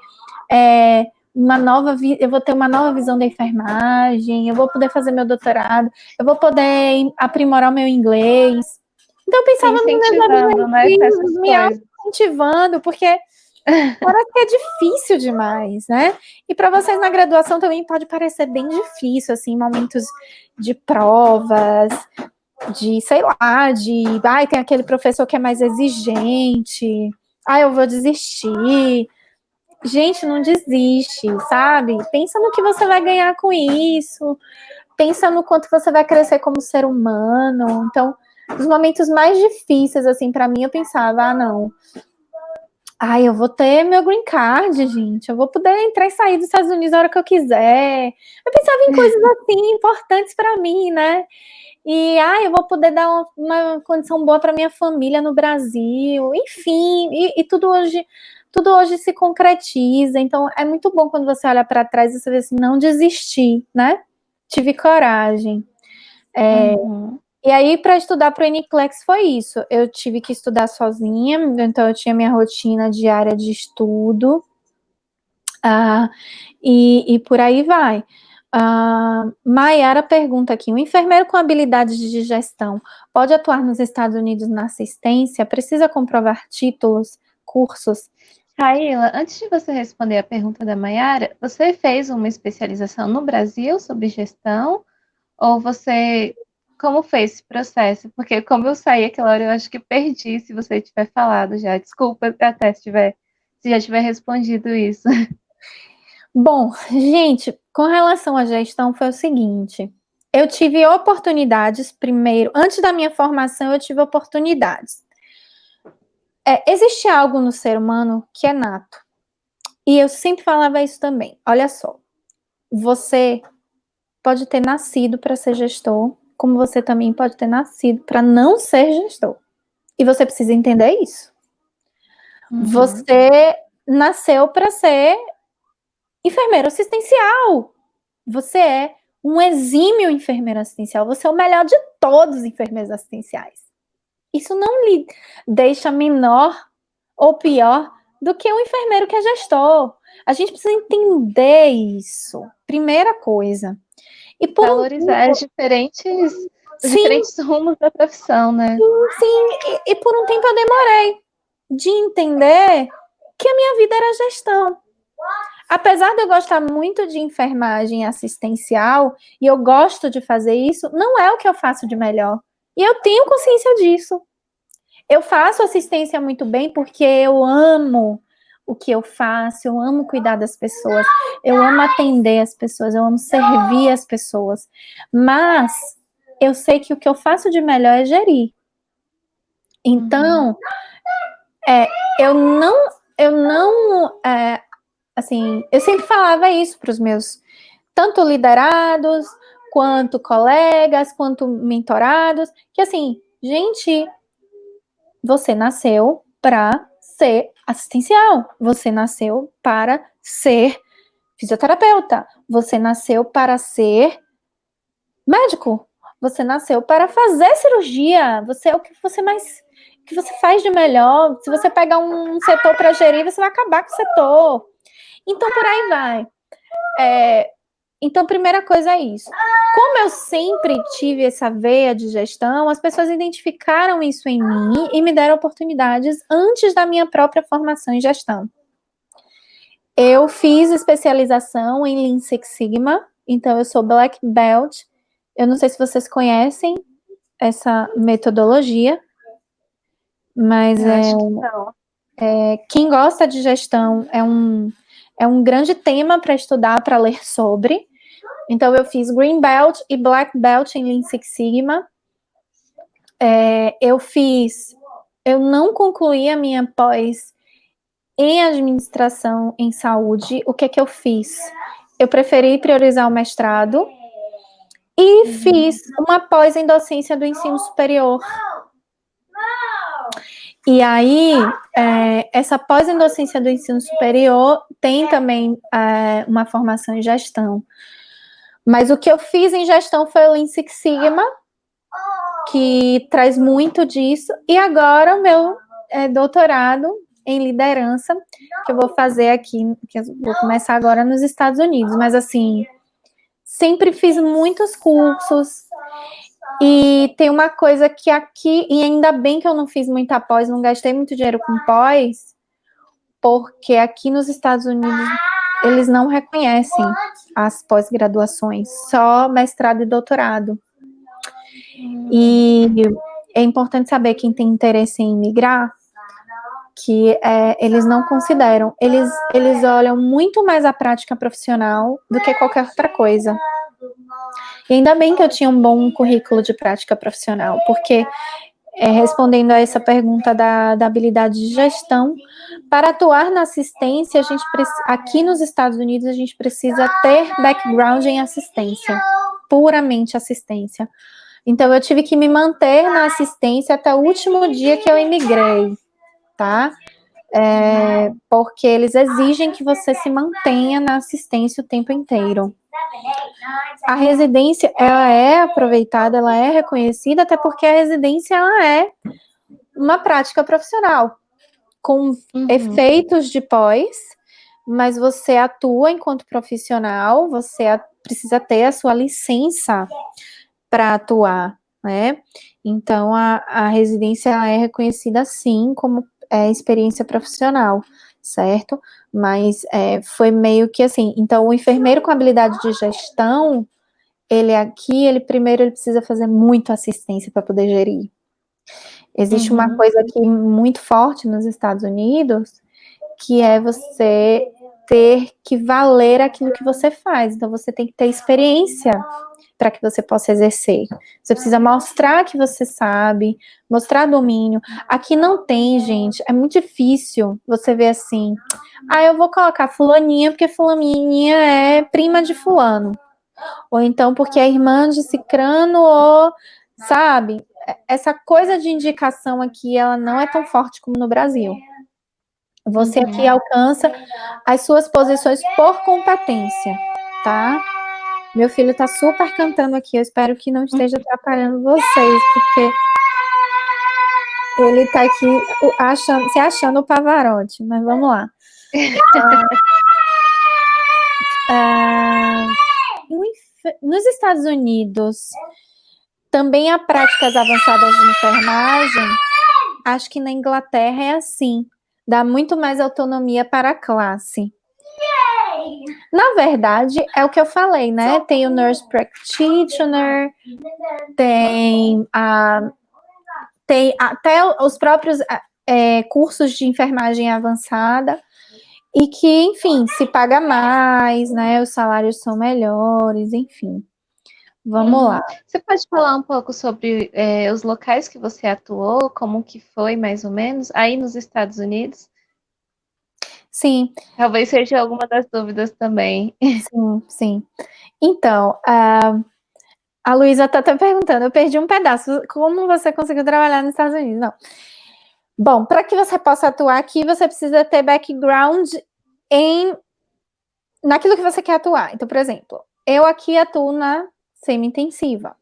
eu vou ter uma nova visão da enfermagem, eu vou poder fazer meu doutorado, eu vou poder aprimorar o meu inglês. Então eu Se pensava nos meus incentivando, né, com objetivos, essas me coisas. auto-incentivando, porque parece que é difícil demais, né? E para vocês na graduação também pode parecer bem difícil, assim, momentos de provas, de, sei lá, tem aquele professor que é mais exigente, eu vou desistir. Gente, não desiste, sabe? Pensa no que você vai ganhar com isso, pensa no quanto você vai crescer como ser humano. Então, os momentos mais difíceis, assim, para mim, eu pensava: não, eu vou ter meu green card, gente. Eu vou poder entrar e sair dos Estados Unidos a hora que eu quiser. Eu pensava em coisas assim importantes para mim, né? E eu vou poder dar uma condição boa para minha família no Brasil. Enfim, e tudo hoje se concretiza. Então é muito bom quando você olha para trás e você vê assim: não desisti, né? Tive coragem. Uhum. E aí, para estudar para o NCLEX foi isso. Eu tive que estudar sozinha, então eu tinha minha rotina diária de estudo, e por aí vai. Maiara pergunta aqui: um enfermeiro com habilidades de gestão pode atuar nos Estados Unidos na assistência? Precisa comprovar títulos, cursos? Raíla, antes de você responder a pergunta da Mayara, você fez uma especialização no Brasil sobre gestão? Ou você. Como foi esse processo? Porque como eu saí aquela hora, eu acho que perdi se você tiver falado já. Desculpa até se já tiver respondido isso. Bom, gente, com relação à gestão foi o seguinte: eu tive oportunidades primeiro, antes da minha formação, eu tive oportunidades. Existe algo no ser humano que é nato. E eu sempre falava isso também. Olha só, você pode ter nascido para ser gestor, como você também pode ter nascido para não ser gestor. E você precisa entender isso. Uhum. Você nasceu para ser enfermeiro assistencial. Você é um exímio enfermeiro assistencial. Você é o melhor de todos os enfermeiros assistenciais. Isso não lhe deixa menor ou pior do que um enfermeiro que é gestor. A gente precisa entender isso. Primeira coisa. E por um Valorizar tempo, os sim, diferentes rumos da profissão, né? sim, e por um tempo eu demorei de entender que a minha vida era gestão. Apesar de eu gostar muito de enfermagem assistencial, e eu gosto de fazer isso, não é o que eu faço de melhor. E eu tenho consciência disso. Eu faço assistência muito bem porque eu amo o que eu faço, eu amo cuidar das pessoas, eu amo atender as pessoas, eu amo servir as pessoas. Mas eu sei que o que eu faço de melhor é gerir. Então, eu sempre falava isso para os meus, tanto liderados, quanto colegas, quanto mentorados, que assim, gente, você nasceu para ser assistencial, você nasceu para ser fisioterapeuta, você nasceu para ser médico, você nasceu para fazer cirurgia, você é o que você faz de melhor. Se você pegar um setor para gerir, você vai acabar com o setor. Então, por aí vai. Então, primeira coisa é isso. Como eu sempre tive essa veia de gestão, as pessoas identificaram isso em mim e me deram oportunidades antes da minha própria formação em gestão. Eu fiz especialização em Lean Six Sigma, então eu sou Black Belt. Eu não sei se vocês conhecem essa metodologia. Mas Eu acho que não. quem gosta de gestão é um grande tema para estudar, para ler sobre. Então, eu fiz Green Belt e Black Belt em Lean Six Sigma. Eu não concluí a minha pós em administração em saúde. O que eu fiz? Eu preferi priorizar o mestrado e fiz uma pós em docência do ensino superior. E aí, essa pós em docência do ensino superior tem também uma formação em gestão. Mas o que eu fiz em gestão foi o Lean Six Sigma, que traz muito disso. E agora o meu doutorado em liderança, que eu vou fazer aqui, que eu vou começar agora nos Estados Unidos. Mas assim, sempre fiz muitos cursos. E tem uma coisa que aqui, e ainda bem que eu não fiz muita pós, não gastei muito dinheiro com pós, porque aqui nos Estados Unidos eles não reconhecem as pós-graduações, só mestrado e doutorado. E é importante saber, quem tem interesse em migrar, que eles não consideram, eles olham muito mais a prática profissional do que qualquer outra coisa. E ainda bem que eu tinha um bom currículo de prática profissional, porque, respondendo a essa pergunta da habilidade de gestão, para atuar na assistência, aqui nos Estados Unidos, a gente precisa ter background em assistência, puramente assistência. Então, eu tive que me manter na assistência até o último dia que eu imigrei, tá? Porque eles exigem que você se mantenha na assistência o tempo inteiro. A residência, ela é aproveitada, ela é reconhecida, até porque a residência, ela é uma prática profissional, com efeitos de pós, mas você atua enquanto profissional, você precisa ter a sua licença para atuar, né? Então, a residência é reconhecida, sim, como experiência profissional, certo? Mas foi meio que assim, então o enfermeiro com habilidade de gestão, ele primeiro ele precisa fazer muito assistência para poder gerir. Existe uma coisa aqui muito forte nos Estados Unidos, que é você ter que valer aquilo que você faz. Então, você tem que ter experiência para que você possa exercer. Você precisa mostrar que você sabe, mostrar domínio. Aqui não tem, gente, é muito difícil você ver assim, eu vou colocar fulaninha porque fulaninha é prima de fulano. Ou então porque é irmã de cicrano, ou, sabe? Essa coisa de indicação aqui, ela não é tão forte como no Brasil. Você aqui alcança as suas posições por competência, tá? Meu filho tá super cantando aqui, eu espero que não esteja atrapalhando vocês, porque ele tá aqui se achando o Pavarotti, mas vamos lá. Nos Estados Unidos, também há práticas avançadas de enfermagem. Acho que na Inglaterra é assim, dá muito mais autonomia para a classe. Na verdade, é o que eu falei, né? Tem o nurse practitioner, tem até os próprios cursos de enfermagem avançada, e que, enfim, se paga mais, né? Os salários são melhores, enfim. Vamos lá. Você pode falar um pouco sobre os locais que você atuou, como que foi, mais ou menos, aí nos Estados Unidos? Sim. Talvez seja alguma das dúvidas também. Sim, sim. Então, a Luísa está até perguntando, eu perdi um pedaço, como você conseguiu trabalhar nos Estados Unidos? Não. Bom, para que você possa atuar aqui, você precisa ter background naquilo que você quer atuar. Então, por exemplo, eu aqui atuo na semi-intensiva.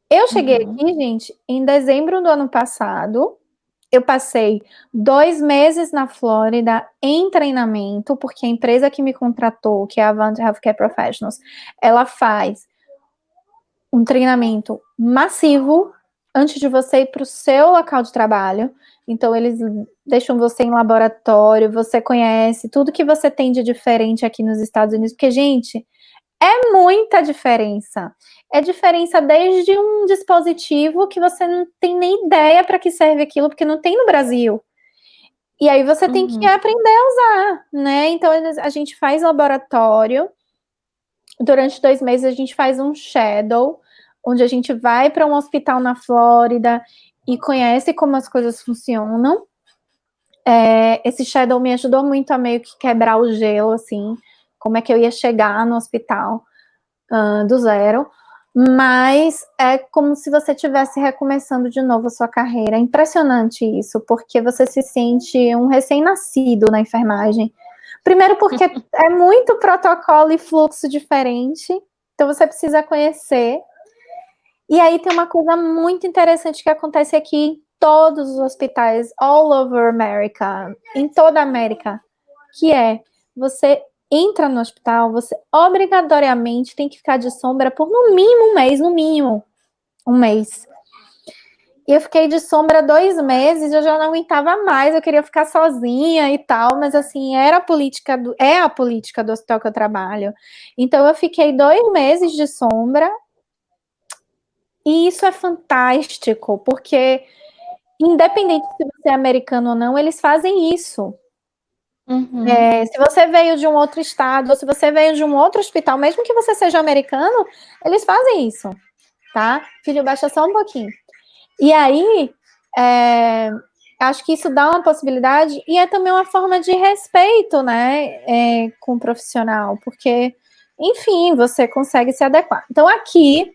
Eu cheguei aqui, gente, em dezembro do ano passado. Eu passei 2 meses na Flórida em treinamento, porque a empresa que me contratou, que é a Avant Healthcare Professionals, ela faz um treinamento massivo antes de você ir para o seu local de trabalho. Então, eles deixam você em laboratório, você conhece tudo que você tem de diferente aqui nos Estados Unidos, porque, gente, É muita diferença. É diferença desde um dispositivo que você não tem nem ideia para que serve aquilo, porque não tem no Brasil. E aí você tem que aprender a usar, né? Então a gente faz laboratório. Durante 2 meses a gente faz um shadow, onde a gente vai para um hospital na Flórida e conhece como as coisas funcionam. Esse shadow me ajudou muito a meio que quebrar o gelo, assim, como é que eu ia chegar no hospital do zero. Mas é como se você estivesse recomeçando de novo a sua carreira. É impressionante isso, porque você se sente um recém-nascido na enfermagem. Primeiro porque é muito protocolo e fluxo diferente, então você precisa conhecer. E aí tem uma coisa muito interessante que acontece aqui em todos os hospitais, all over America, em toda a América, que é, você entra no hospital, você obrigatoriamente tem que ficar de sombra por no mínimo um mês, no mínimo um mês. E eu fiquei de sombra 2 meses, eu já não aguentava mais, eu queria ficar sozinha e tal, mas assim, é a política do hospital que eu trabalho. Então eu fiquei 2 meses de sombra, e isso é fantástico, porque independente se você é americano ou não, eles fazem isso. Se você veio de um outro estado, ou se você veio de um outro hospital, mesmo que você seja americano, eles fazem isso, tá? Filho, baixa só um pouquinho. E aí, acho que isso dá uma possibilidade, e é também uma forma de respeito, né, com o profissional, porque, enfim, você consegue se adequar. Então, aqui...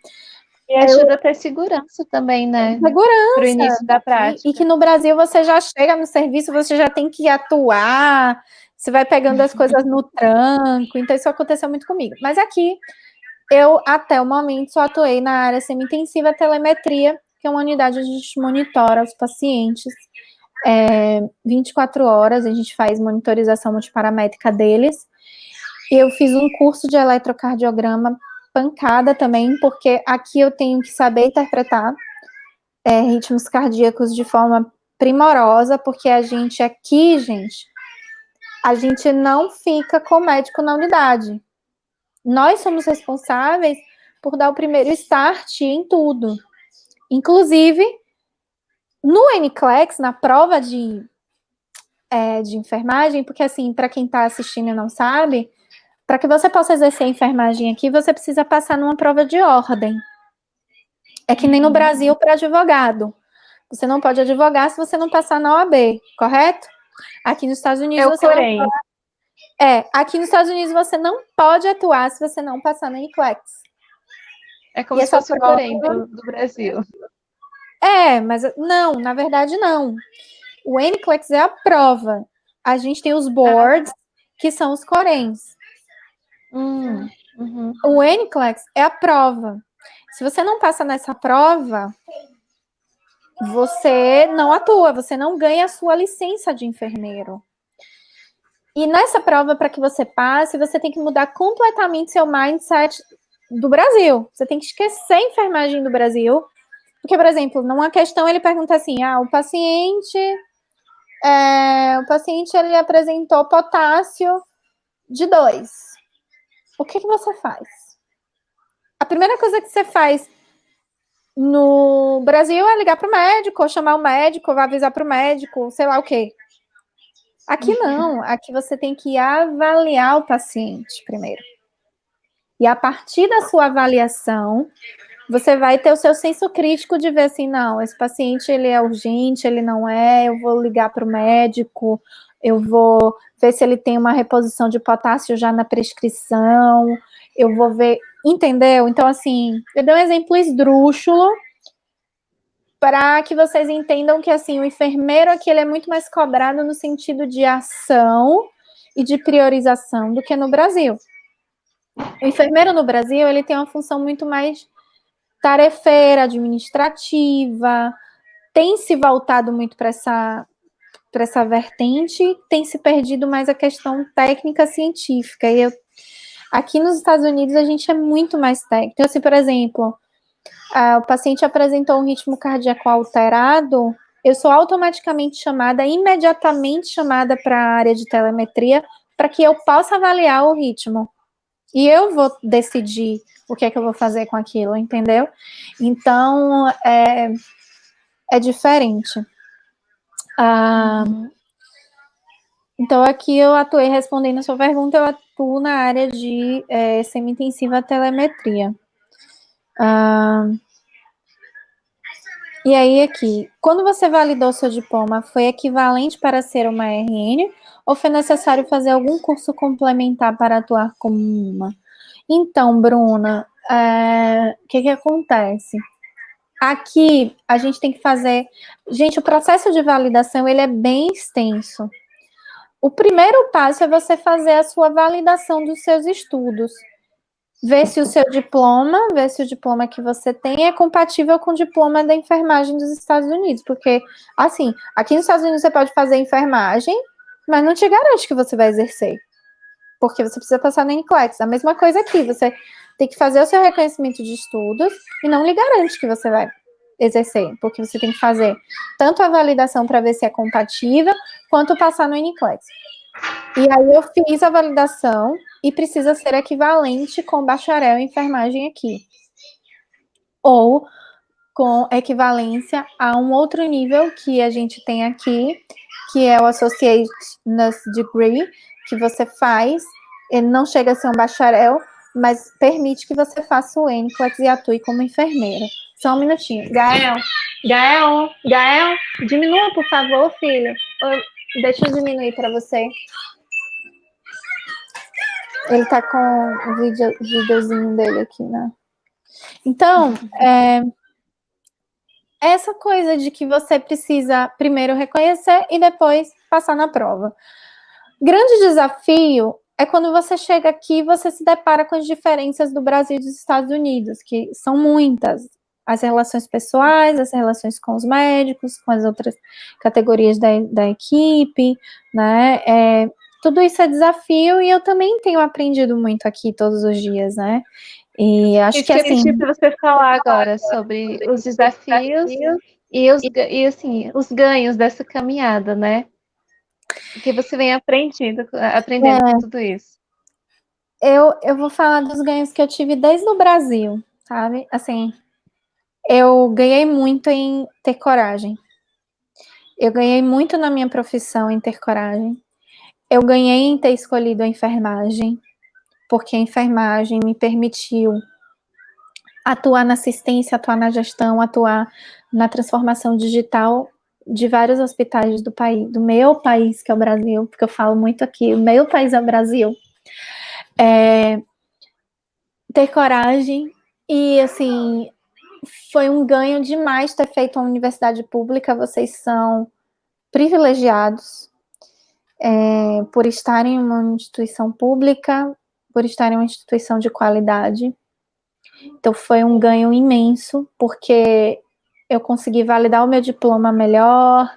E ajuda a ter segurança também, né? Segurança. Para o início da prática. E que no Brasil você já chega no serviço, você já tem que atuar, você vai pegando as coisas no tranco, então isso aconteceu muito comigo. Mas aqui, eu até o momento só atuei na área semi-intensiva telemetria, que é uma unidade onde a gente monitora os pacientes 24 horas, a gente faz monitorização multiparamétrica deles. E eu fiz um curso de eletrocardiograma pancada também, porque aqui eu tenho que saber interpretar ritmos cardíacos de forma primorosa, porque a gente aqui, a gente não fica com o médico na unidade. Nós somos responsáveis por dar o primeiro start em tudo. Inclusive, no NCLEX, na prova de enfermagem, porque assim, para quem está assistindo e não sabe, para que você possa exercer a enfermagem aqui, você precisa passar numa prova de ordem. É que nem no Brasil para advogado. Você não pode advogar se você não passar na OAB, correto? Aqui nos Estados Unidos você Corém. não pode. Aqui nos Estados Unidos você não pode atuar se você não passar na NCLEX. É como se fosse o Corém do Brasil. Mas não, na verdade não. O NCLEX é a prova. A gente tem os boards, que são os Coréns. O NCLEX é a prova. Se você não passa nessa prova, você não atua, você não ganha a sua licença de enfermeiro. E nessa prova, para que você passe, você tem que mudar completamente seu mindset do Brasil. Você tem que esquecer a enfermagem do Brasil. Porque, por exemplo, numa questão ele pergunta assim, o paciente ele apresentou potássio de 2. O que você faz? A primeira coisa que você faz no Brasil é ligar para o médico, ou chamar o médico, ou avisar para o médico, sei lá o quê. Aqui não, aqui você tem que avaliar o paciente primeiro. E a partir da sua avaliação, você vai ter o seu senso crítico de ver assim, não, esse paciente ele é urgente, ele não é, eu vou ligar para o médico, eu vou ver se ele tem uma reposição de potássio já na prescrição, eu vou ver, entendeu? Então, assim, eu dei um exemplo esdrúxulo para que vocês entendam que, assim, o enfermeiro aqui ele é muito mais cobrado no sentido de ação e de priorização do que no Brasil. O enfermeiro no Brasil, ele tem uma função muito mais tarefeira, administrativa, tem se voltado muito para essa vertente, tem se perdido mais a questão técnica científica. E aqui nos Estados Unidos a gente é muito mais técnico. Então, assim, por exemplo, o paciente apresentou um ritmo cardíaco alterado, eu sou imediatamente chamada para a área de telemetria, para que eu possa avaliar o ritmo. E eu vou decidir o que é que eu vou fazer com aquilo, entendeu? Então, é diferente. Então, aqui eu atuei respondendo a sua pergunta, eu atuo na área de semi-intensiva telemetria. E aí, aqui, quando você validou seu diploma, foi equivalente para ser uma RN ou foi necessário fazer algum curso complementar para atuar como uma? Então, Bruna, o que acontece? Aqui, a gente tem que fazer... Gente, o processo de validação, ele é bem extenso. O primeiro passo é você fazer a sua validação dos seus estudos. Ver se o seu diploma, ver se o diploma que você tem é compatível com o diploma da enfermagem dos Estados Unidos. Porque, assim, aqui nos Estados Unidos você pode fazer enfermagem, mas não te garante que você vai exercer. Porque você precisa passar no NCLEX. A mesma coisa aqui, você tem que fazer o seu reconhecimento de estudos e não lhe garante que você vai exercer, porque você tem que fazer tanto a validação para ver se é compatível, quanto passar no NCLEX. E aí eu fiz a validação e precisa ser equivalente com bacharel em enfermagem aqui. Ou com equivalência a um outro nível que a gente tem aqui, que é o Associate Nurse Degree, que você faz, ele não chega a ser um bacharel, mas permite que você faça o NCLEX e atue como enfermeira. Só um minutinho. Gael, diminua, por favor, filho. Deixa eu diminuir para você. Ele tá com o videozinho dele aqui, né? Então, essa coisa de que você precisa primeiro reconhecer e depois passar na prova. Grande desafio é quando você chega aqui e você se depara com as diferenças do Brasil e dos Estados Unidos, que são muitas. As relações pessoais, as relações com os médicos, com as outras categorias da equipe, né? Tudo isso é desafio e eu também tenho aprendido muito aqui todos os dias, né? E acho que assim... Isso para você falar agora sobre os desafios e assim, os ganhos dessa caminhada, né? O que você vem aprendendo com tudo isso. Eu vou falar dos ganhos que eu tive desde o Brasil, sabe? Assim, eu ganhei muito em ter coragem. Eu ganhei muito na minha profissão em ter coragem. Eu ganhei em ter escolhido a enfermagem, porque a enfermagem me permitiu atuar na assistência, atuar na gestão, atuar na transformação digital de vários hospitais do país, do meu país, que é o Brasil, porque eu falo muito aqui, o meu país é o Brasil. Ter coragem e, assim, foi um ganho demais ter feito uma universidade pública. Vocês são privilegiados por estarem em uma instituição pública, por estarem em uma instituição de qualidade. Então, foi um ganho imenso, porque eu consegui validar o meu diploma melhor,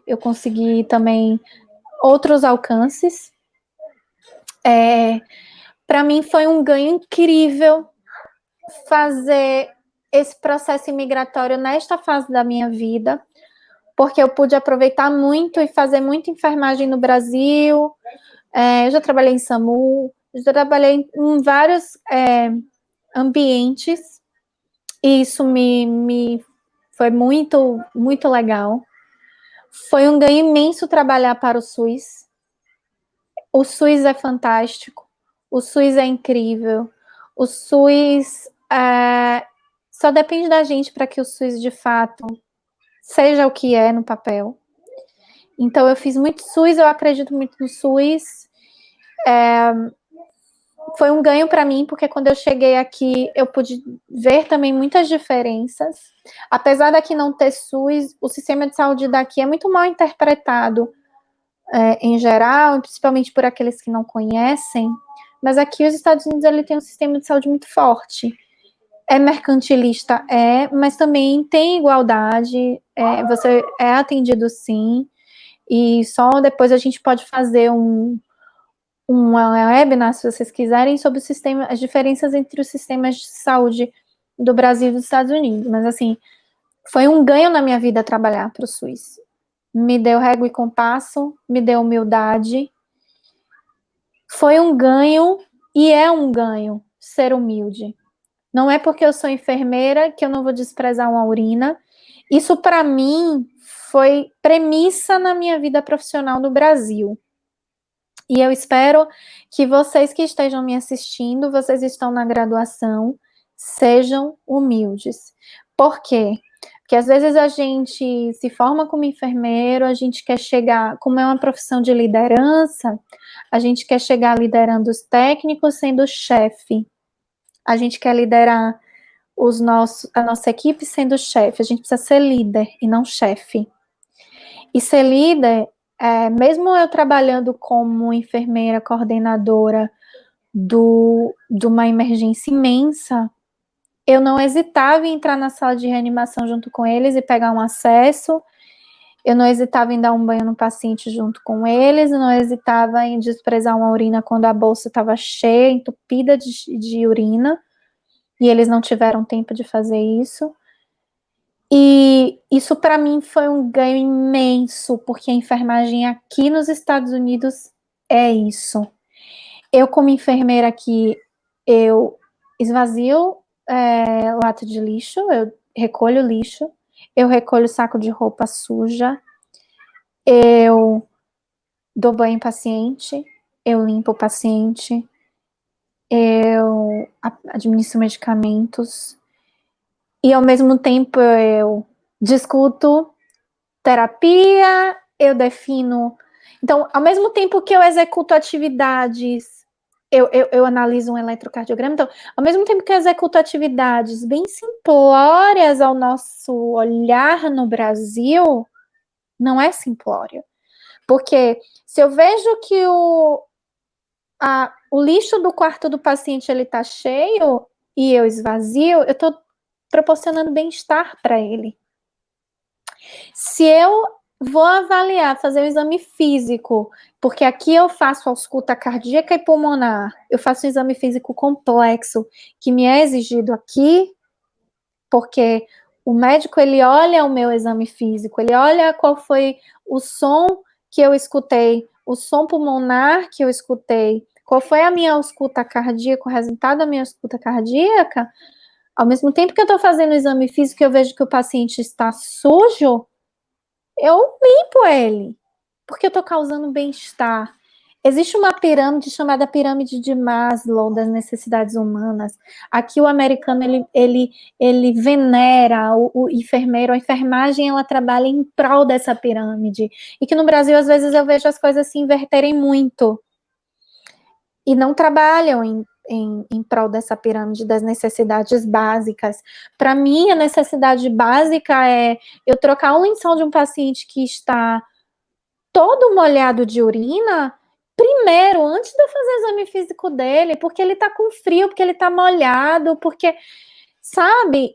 eu consegui também outros alcances. Para mim, foi um ganho incrível fazer esse processo imigratório nesta fase da minha vida, porque eu pude aproveitar muito e fazer muita enfermagem no Brasil. Eu já trabalhei em SAMU, já trabalhei em vários ambientes, e isso me foi muito, muito legal. Foi um ganho imenso trabalhar para o SUS. O SUS é fantástico, o SUS é incrível, o SUS só depende da gente para que o SUS, de fato, seja o que é no papel. Então, eu fiz muito SUS, eu acredito muito no SUS. Foi um ganho para mim, porque quando eu cheguei aqui, eu pude ver também muitas diferenças. Apesar daqui não ter SUS, o sistema de saúde daqui é muito mal interpretado em geral, principalmente por aqueles que não conhecem. Mas aqui os Estados Unidos ele tem um sistema de saúde muito forte. É mercantilista, mas também tem igualdade, você é atendido sim, e só depois a gente pode fazer uma webinar, se vocês quiserem, sobre as diferenças entre os sistemas de saúde do Brasil e dos Estados Unidos. Mas assim, foi um ganho na minha vida trabalhar para o SUS. Me deu régua e compasso, me deu humildade. Foi um ganho E é um ganho ser humilde. Não é porque eu sou enfermeira que eu não vou desprezar uma urina. Isso, para mim, foi premissa na minha vida profissional no Brasil. E eu espero que vocês que estejam me assistindo, vocês estão na graduação, sejam humildes. Por quê? Porque às vezes a gente se forma como enfermeiro, a gente quer chegar, como é uma profissão de liderança, a gente quer chegar liderando os técnicos, sendo chefe. A gente quer liderar a nossa equipe sendo chefe. A gente precisa ser líder e não chefe. E ser líder, mesmo eu trabalhando como enfermeira coordenadora de uma emergência imensa, eu não hesitava em entrar na sala de reanimação junto com eles e pegar um acesso. Eu não hesitava em dar um banho no paciente junto com eles, eu não hesitava em desprezar uma urina quando a bolsa estava cheia, entupida de urina, e eles não tiveram tempo de fazer isso. E isso para mim foi um ganho imenso, porque a enfermagem aqui nos Estados Unidos é isso. Eu, como enfermeira aqui, eu esvazio lata de lixo, eu recolho lixo, eu recolho saco de roupa suja, eu dou banho em paciente, eu limpo o paciente, eu administro medicamentos, e ao mesmo tempo eu discuto terapia, eu defino. Então, ao mesmo tempo que eu executo atividades, eu analiso um eletrocardiograma, então, ao mesmo tempo que eu executo atividades bem simplórias ao nosso olhar no Brasil, não é simplório. Porque se eu vejo que o lixo do quarto do paciente ele está cheio e eu esvazio, eu estou proporcionando bem-estar para ele. Se eu vou avaliar, fazer um exame físico, porque aqui eu faço ausculta cardíaca e pulmonar, eu faço um exame físico complexo que me é exigido aqui, porque o médico ele olha o meu exame físico, ele olha qual foi o som que eu escutei, o som pulmonar que eu escutei, qual foi a minha ausculta cardíaca, o resultado da minha ausculta cardíaca. Ao mesmo tempo que eu estou fazendo o exame físico, eu vejo que o paciente está sujo, eu limpo ele, porque eu estou causando bem-estar. Existe uma pirâmide chamada pirâmide de Maslow das necessidades humanas. Aqui o americano ele venera o enfermeiro, a enfermagem ela trabalha em prol dessa pirâmide. E que no Brasil às vezes eu vejo as coisas se inverterem muito e não trabalham em prol dessa pirâmide das necessidades básicas. Para mim, a necessidade básica é eu trocar um lençol de um paciente que está todo molhado de urina, primeiro, antes de eu fazer o exame físico dele, porque ele está com frio, porque ele está molhado, porque, sabe?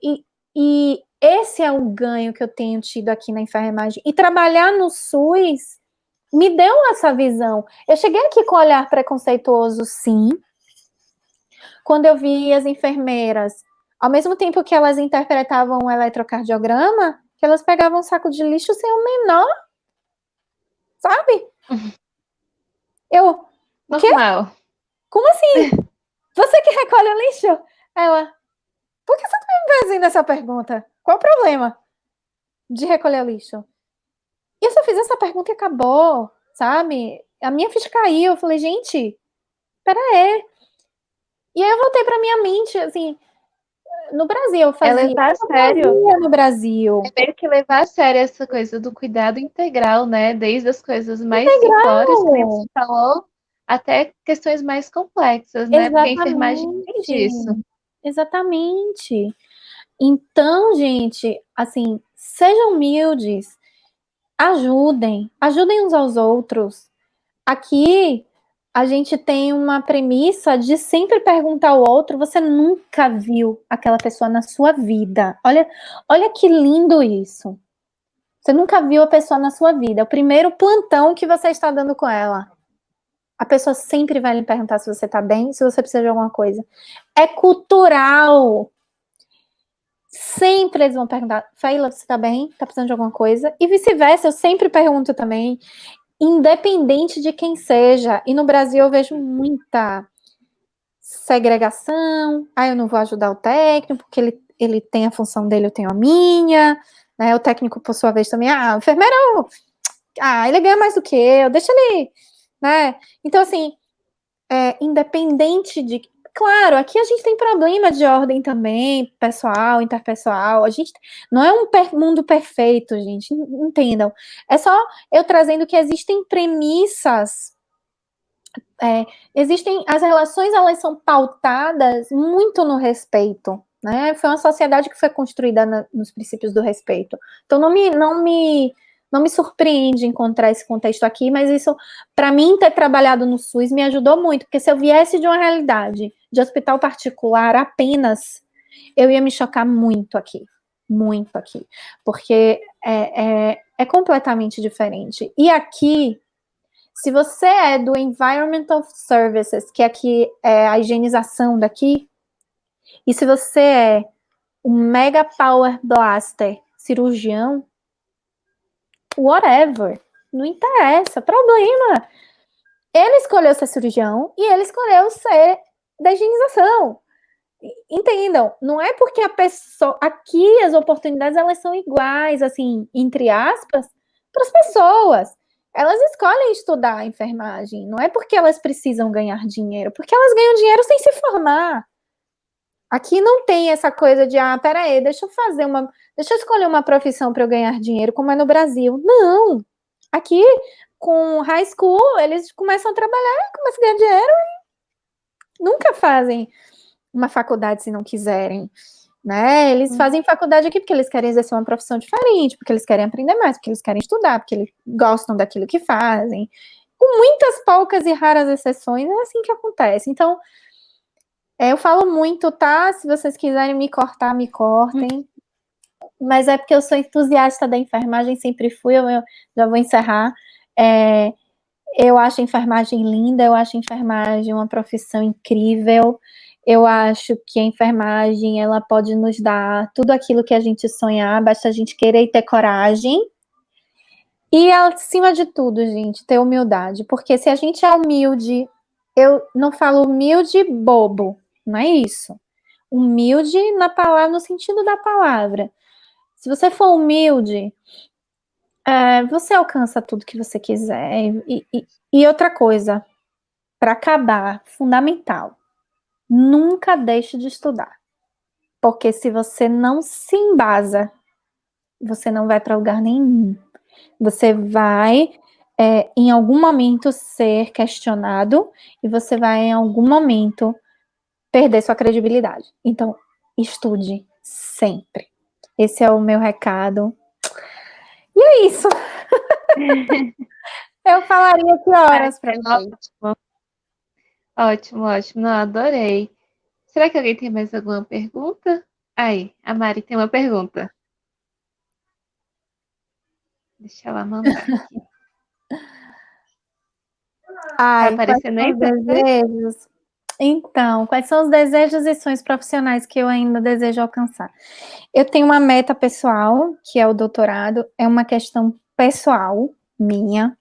E esse é o ganho que eu tenho tido aqui na enfermagem. E trabalhar no SUS me deu essa visão. Eu cheguei aqui com um olhar preconceituoso, sim, quando eu vi as enfermeiras, ao mesmo tempo que elas interpretavam o eletrocardiograma, que elas pegavam um saco de lixo sem o menor, sabe? Eu, o quê? Normal. Como assim? Você que recolhe o lixo? Ela, por que você tá me fazendo essa pergunta? Qual o problema de recolher o lixo? E eu só fiz essa pergunta e acabou, sabe? A minha ficha caiu, eu falei, gente, pera aí. E aí eu voltei pra minha mente, assim, no Brasil eu É fazia, levar a eu sério. fazia no Brasil. É meio que levar a sério essa coisa do cuidado integral, né? Desde as coisas mais simplórias, que nem Integral, você falou, até questões mais complexas, né? Porque a enfermagem tem disso. exatamente, exatamente. Então, gente, assim, sejam humildes, ajudem uns aos outros. Aqui a gente tem uma premissa de sempre perguntar ao outro, você nunca viu aquela pessoa na sua vida. Olha que lindo isso. Você nunca viu a pessoa na sua vida. É o primeiro plantão que você está dando com ela. A pessoa sempre vai lhe perguntar se você está bem, se você precisa de alguma coisa. É cultural. Sempre eles vão perguntar, Faíla, você tá bem? Tá precisando de alguma coisa? E vice-versa, eu sempre pergunto também, independente de quem seja. E no Brasil eu vejo muita segregação, eu não vou ajudar o técnico, porque ele tem a função dele, eu tenho a minha, né? O técnico, por sua vez, também, o enfermeiro, ele ganha mais do que eu, deixa ele, né? Então, assim, independente de... Claro, aqui a gente tem problema de ordem também, pessoal, interpessoal, a gente não é um mundo perfeito, gente, entendam. É só eu trazendo que existem premissas, as relações, elas são pautadas muito no respeito, né? Foi uma sociedade que foi construída nos princípios do respeito. Então, não me surpreende encontrar esse contexto aqui, mas isso, para mim, ter trabalhado no SUS me ajudou muito, porque se eu viesse de uma realidade de hospital particular apenas, eu ia me chocar muito aqui, porque é completamente diferente. E aqui, se você é do Environmental Services, que aqui é a higienização daqui, e se você é um Mega Power Blaster cirurgião, whatever, não interessa, problema. Ele escolheu ser cirurgião e ele escolheu ser da higienização. Entendam, não é porque a pessoa... Aqui as oportunidades, elas são iguais, assim, entre aspas, para as pessoas. Elas escolhem estudar enfermagem, não é porque elas precisam ganhar dinheiro, porque elas ganham dinheiro sem se formar. Aqui não tem essa coisa de, peraí, deixa eu escolher uma profissão para eu ganhar dinheiro, como é no Brasil. Não! Aqui, com high school, eles começam a trabalhar, começam a ganhar dinheiro e nunca fazem uma faculdade se não quiserem, né? Eles fazem faculdade aqui porque eles querem exercer uma profissão diferente, porque eles querem aprender mais, porque eles querem estudar, porque eles gostam daquilo que fazem. Com muitas poucas e raras exceções, é assim que acontece. Então, eu falo muito, tá? Se vocês quiserem me cortar, me cortem. Mas é porque eu sou entusiasta da enfermagem, sempre fui, eu já vou encerrar. Eu acho a enfermagem linda, eu acho a enfermagem uma profissão incrível. Eu acho que a enfermagem, ela pode nos dar tudo aquilo que a gente sonhar, basta a gente querer e ter coragem. E, acima de tudo, gente, ter humildade. Porque se a gente é humilde, eu não falo humilde bobo, não é isso. Humilde na palavra, no sentido da palavra. Se você for humilde, você alcança tudo que você quiser. E outra coisa, para acabar, fundamental, nunca deixe de estudar. Porque se você não se embasa, você não vai para lugar nenhum. Você vai, em algum momento, ser questionado e você vai, em algum momento, perder sua credibilidade. Então, estude sempre. Esse é o meu recado. E é isso. Eu falaria que horas para vocês. Ótimo, ótimo. Não, adorei. Será que alguém tem mais alguma pergunta? Aí, a Mari tem uma pergunta. Deixa ela mandar aqui. Tá aparecendo aí? Desejos? Então, quais são os desejos e sonhos profissionais que eu ainda desejo alcançar? Eu tenho uma meta pessoal, que é o doutorado, é uma questão pessoal minha.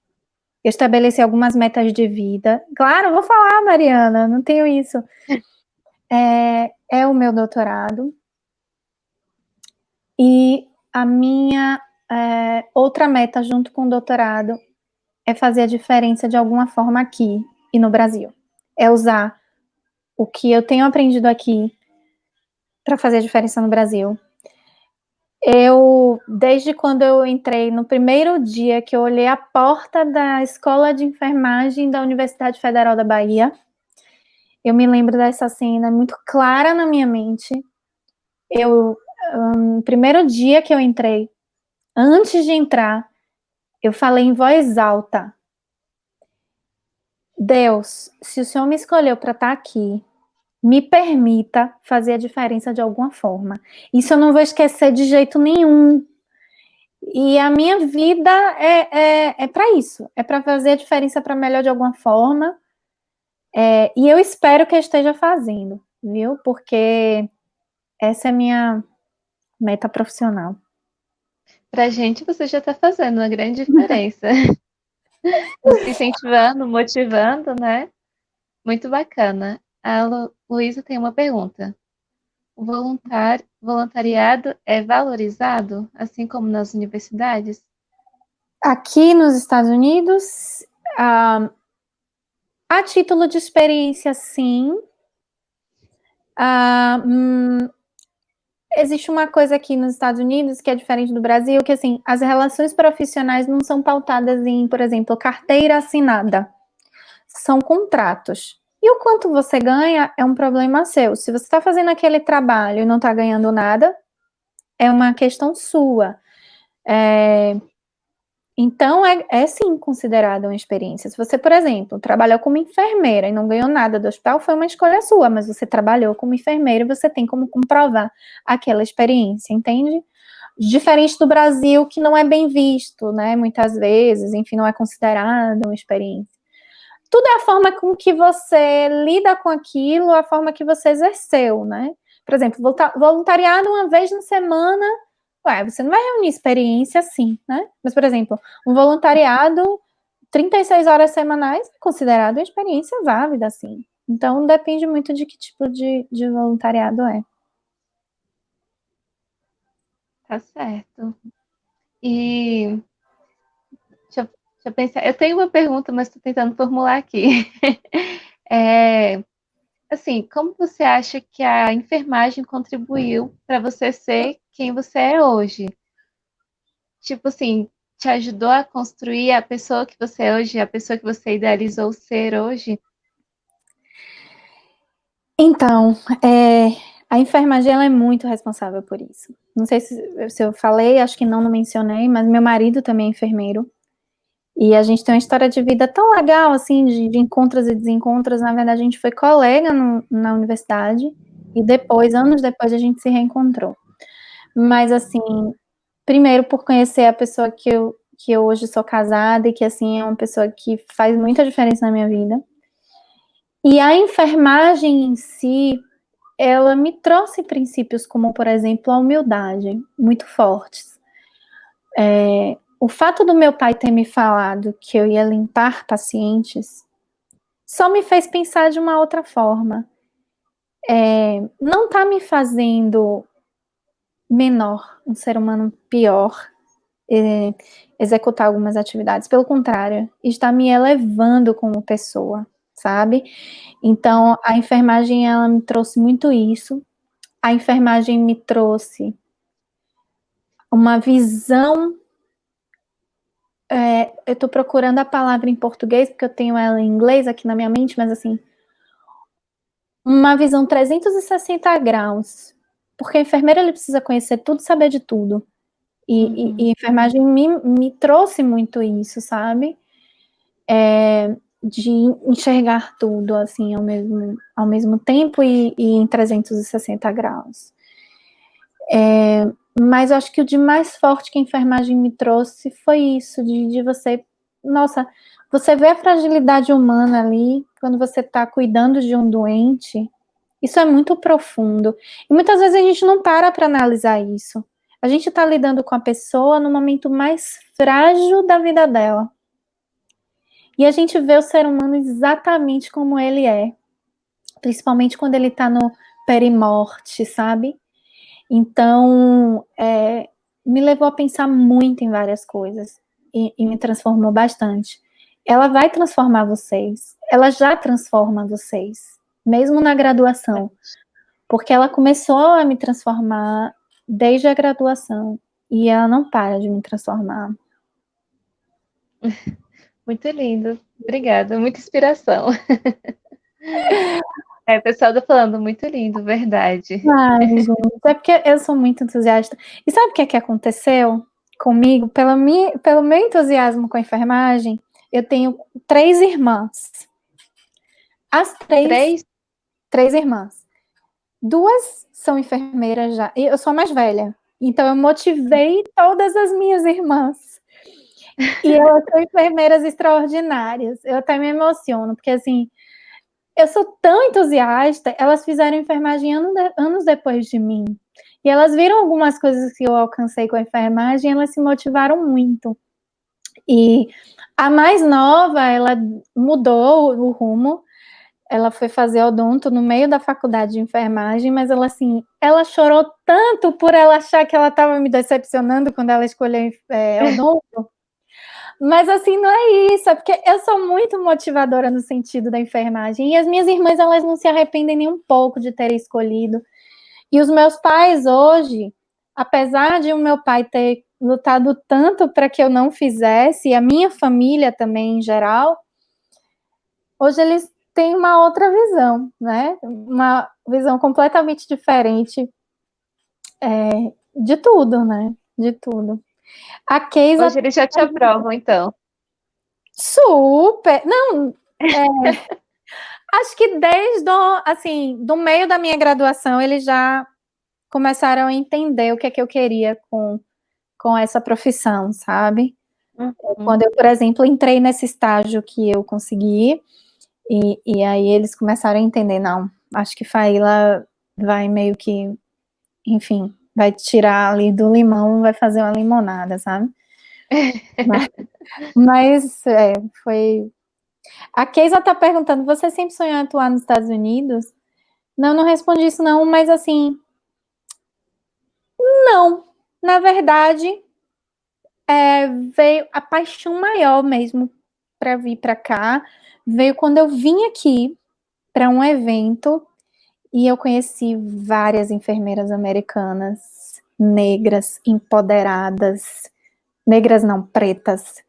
Eu estabeleci algumas metas de vida. Claro, vou falar, Mariana, não tenho isso. É o meu doutorado. E a minha outra meta, junto com o doutorado, é fazer a diferença de alguma forma aqui e no Brasil. É usar o que eu tenho aprendido aqui para fazer a diferença no Brasil. Desde quando eu entrei, no primeiro dia que eu olhei a porta da Escola de Enfermagem da Universidade Federal da Bahia, eu me lembro dessa cena muito clara na minha mente. No primeiro dia que eu entrei, antes de entrar, eu falei em voz alta: Deus, se o Senhor me escolheu para estar aqui, me permita fazer a diferença de alguma forma. Isso eu não vou esquecer de jeito nenhum. E a minha vida é para isso, é para fazer a diferença para melhor de alguma forma. E eu espero que eu esteja fazendo, viu? Porque essa é a minha meta profissional. Pra gente, você já tá fazendo uma grande diferença. Nos incentivando, motivando, né? Muito bacana. A Luísa tem uma pergunta. O voluntariado é valorizado, assim como nas universidades? Aqui nos Estados Unidos, a título de experiência, sim. Existe uma coisa aqui nos Estados Unidos que é diferente do Brasil, que assim, as relações profissionais não são pautadas em, por exemplo, carteira assinada. São contratos. E o quanto você ganha é um problema seu. Se você está fazendo aquele trabalho e não está ganhando nada, é uma questão sua. Então, é sim considerada uma experiência. Se você, por exemplo, trabalhou como enfermeira e não ganhou nada do hospital, foi uma escolha sua, mas você trabalhou como enfermeira e você tem como comprovar aquela experiência, entende? Diferente do Brasil, que não é bem visto, né? Muitas vezes, enfim, não é considerada uma experiência. Tudo é a forma com que você lida com aquilo, a forma que você exerceu, né? Por exemplo, voluntariado uma vez na semana, você não vai reunir experiência assim, né? Mas, por exemplo, um voluntariado 36 horas semanais é considerado uma experiência válida, assim. Então, depende muito de que tipo de voluntariado é. Tá certo. E deixa eu pensar. Eu tenho uma pergunta, mas estou tentando formular aqui. Assim, como você acha que a enfermagem contribuiu para você ser quem você é hoje? Tipo assim, te ajudou a construir a pessoa que você é hoje, a pessoa que você idealizou ser hoje? Então, a enfermagem ela é muito responsável por isso. Não sei se eu falei, acho que não mencionei, mas meu marido também é enfermeiro. E a gente tem uma história de vida tão legal, assim, de encontros e desencontros. Na verdade, a gente foi colega na universidade e depois, anos depois, a gente se reencontrou. Mas, assim, primeiro por conhecer a pessoa que eu hoje sou casada e que, assim, é uma pessoa que faz muita diferença na minha vida. E a enfermagem em si, ela me trouxe princípios como, por exemplo, a humildade, muito fortes. O fato do meu pai ter me falado que eu ia limpar pacientes só me fez pensar de uma outra forma. Não está me fazendo menor, um ser humano pior, executar algumas atividades. Pelo contrário, está me elevando como pessoa, sabe? Então, a enfermagem, ela me trouxe muito isso. A enfermagem me trouxe uma visão. Eu estou procurando a palavra em português, porque eu tenho ela em inglês aqui na minha mente, mas assim, uma visão 360 graus. Porque a enfermeira ele precisa conhecer tudo, saber de tudo. E a enfermagem me trouxe muito isso, sabe? De enxergar tudo, assim, ao mesmo tempo e em 360 graus. Mas eu acho que o de mais forte que a enfermagem me trouxe foi isso, de você... Nossa, você vê a fragilidade humana ali, quando você está cuidando de um doente, isso é muito profundo. E muitas vezes a gente não para analisar isso. A gente está lidando com a pessoa no momento mais frágil da vida dela. E a gente vê o ser humano exatamente como ele é. Principalmente quando ele está no perimorte, sabe? Então, me levou a pensar muito em várias coisas. E me transformou bastante. Ela vai transformar vocês. Ela já transforma vocês. Mesmo na graduação. Porque ela começou a me transformar desde a graduação. E ela não para de me transformar. Muito lindo. Obrigada, muita inspiração. O pessoal tá falando muito lindo, verdade. Ai, gente, é porque eu sou muito entusiasta. E sabe o que é que aconteceu comigo? Pelo meu entusiasmo com a enfermagem, eu tenho 3 irmãs. As Três? 3 irmãs. 2 são enfermeiras já. E eu sou a mais velha. Então eu motivei todas as minhas irmãs. E elas são enfermeiras extraordinárias. Eu até me emociono, porque assim, eu sou tão entusiasta, elas fizeram enfermagem anos depois de mim. E elas viram algumas coisas que eu alcancei com a enfermagem, elas se motivaram muito. E a mais nova, ela mudou o rumo. ela foi fazer odonto no meio da faculdade de enfermagem, mas ela, assim, ela chorou tanto por ela achar que ela estava me decepcionando quando ela escolheu odonto. Mas, assim, não é isso, é porque eu sou muito motivadora no sentido da enfermagem, e as minhas irmãs, elas não se arrependem nem um pouco de terem escolhido. E os meus pais hoje, apesar de o meu pai ter lutado tanto para que eu não fizesse, e a minha família também em geral, hoje eles têm uma outra visão, né? Uma visão completamente diferente de tudo, né? De tudo. A Keisa Hoje eles já te aprovam, então. super. Não, acho que desde assim, do meio da minha graduação, eles já começaram a entender o que é que eu queria com essa profissão, sabe? Quando eu, por exemplo, entrei nesse estágio que eu consegui, e aí eles começaram a entender, não, acho que Faíla vai meio que, enfim, vai tirar ali do limão, vai fazer uma limonada, sabe? Mas foi... A Keisa tá perguntando, você sempre sonhou em atuar nos Estados Unidos? Não respondi isso não, mas assim, não. Na verdade, veio a paixão maior mesmo para vir para cá, veio quando eu vim aqui para um evento e eu conheci várias enfermeiras americanas, negras, empoderadas, negras não, pretas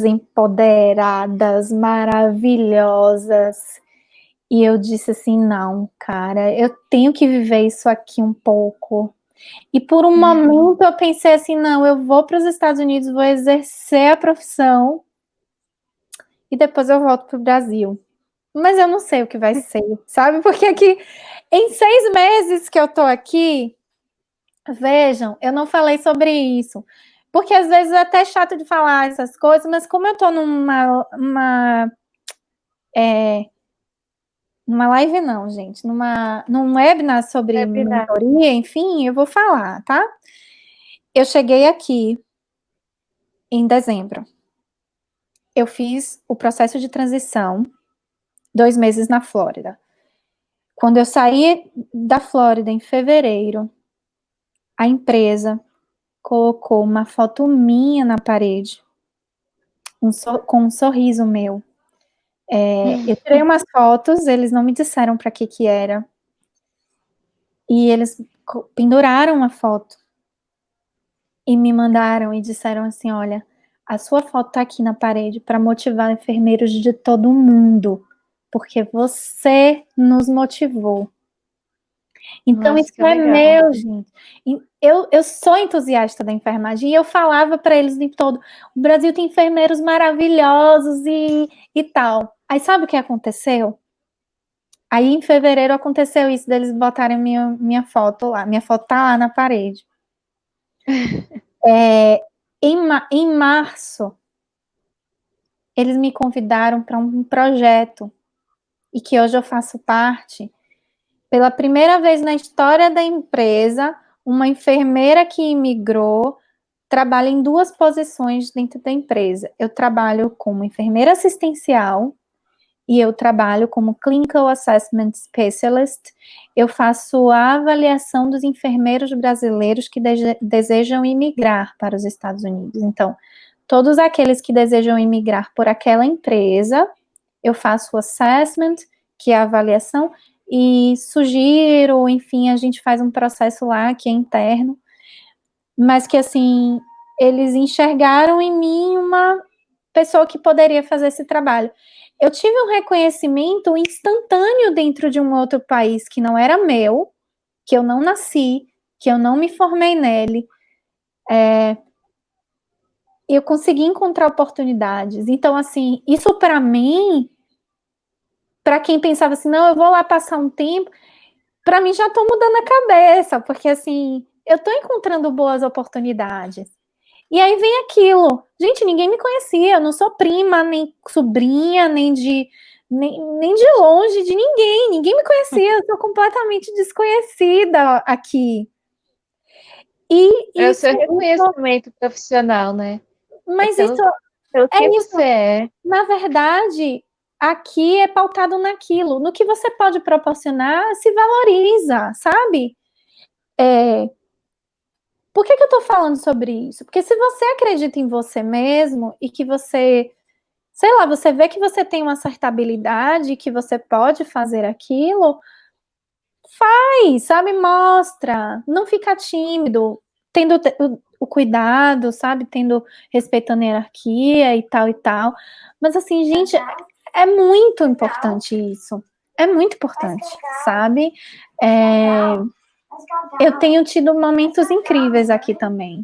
empoderadas, maravilhosas. E eu disse assim, não, cara, eu tenho que viver isso aqui um pouco. E por um momento eu pensei assim, não, eu vou para os Estados Unidos, vou exercer a profissão e depois eu volto para o Brasil. Mas eu não sei o que vai ser, sabe? Porque aqui, em 6 meses que eu tô aqui, vejam, eu não falei sobre isso. Porque às vezes é até chato de falar essas coisas, mas como eu tô numa live não, gente, num webinar sobre Webinar. mentoria, enfim, eu vou falar, tá? Eu cheguei aqui em dezembro. Eu fiz o processo de transição 2 meses na Flórida. Quando eu saí da Flórida em fevereiro, a empresa colocou uma foto minha na parede, com um sorriso meu. Eu tirei umas fotos, eles não me disseram para que era. E eles penduraram uma foto e me mandaram e disseram assim, olha, a sua foto tá aqui na parede para motivar enfermeiros de todo mundo, porque você nos motivou. Então, Nossa, isso que é legal. meu, gente. Eu sou entusiasta da enfermagem e eu falava para eles o tempo todo: o Brasil tem enfermeiros maravilhosos e tal. Aí, sabe o que aconteceu? Aí, em fevereiro, aconteceu isso, deles botarem minha foto lá. Minha foto tá lá na parede. Em março, eles me convidaram para um projeto e que hoje eu faço parte. Pela primeira vez na história da empresa, uma enfermeira que imigrou trabalha em 2 posições dentro da empresa. Eu trabalho como enfermeira assistencial e eu trabalho como Clinical Assessment Specialist. Eu faço a avaliação dos enfermeiros brasileiros que desejam imigrar para os Estados Unidos. Então, todos aqueles que desejam imigrar por aquela empresa, eu faço o assessment, que é a avaliação, e sugiro, enfim, a gente faz um processo lá que é interno, mas que, assim, eles enxergaram em mim uma pessoa que poderia fazer esse trabalho. Eu tive um reconhecimento instantâneo dentro de um outro país que não era meu, que eu não nasci, que eu não me formei nele. Eu consegui encontrar oportunidades. Então, assim, isso para mim, para quem pensava assim, não, eu vou lá passar um tempo, para mim já estou mudando a cabeça, porque assim, eu estou encontrando boas oportunidades. E aí vem aquilo, gente, ninguém me conhecia, eu não sou prima, nem sobrinha, nem de longe de ninguém me conhecia, eu sou completamente desconhecida aqui. É E o seu reconhecimento profissional, né? É mas isso pelo é que isso. você é. Na verdade, aqui é pautado naquilo. No que você pode proporcionar, se valoriza, sabe? Por que eu tô falando sobre isso? Porque se você acredita em você mesmo e que você, sei lá, você vê que você tem uma certa habilidade, que você pode fazer aquilo, faz, sabe? Mostra. Não fica tímido, tendo o cuidado, sabe? Respeitando a hierarquia e tal e tal. Mas assim, gente, é muito importante isso. É muito importante, sabe? Eu tenho tido momentos incríveis aqui também.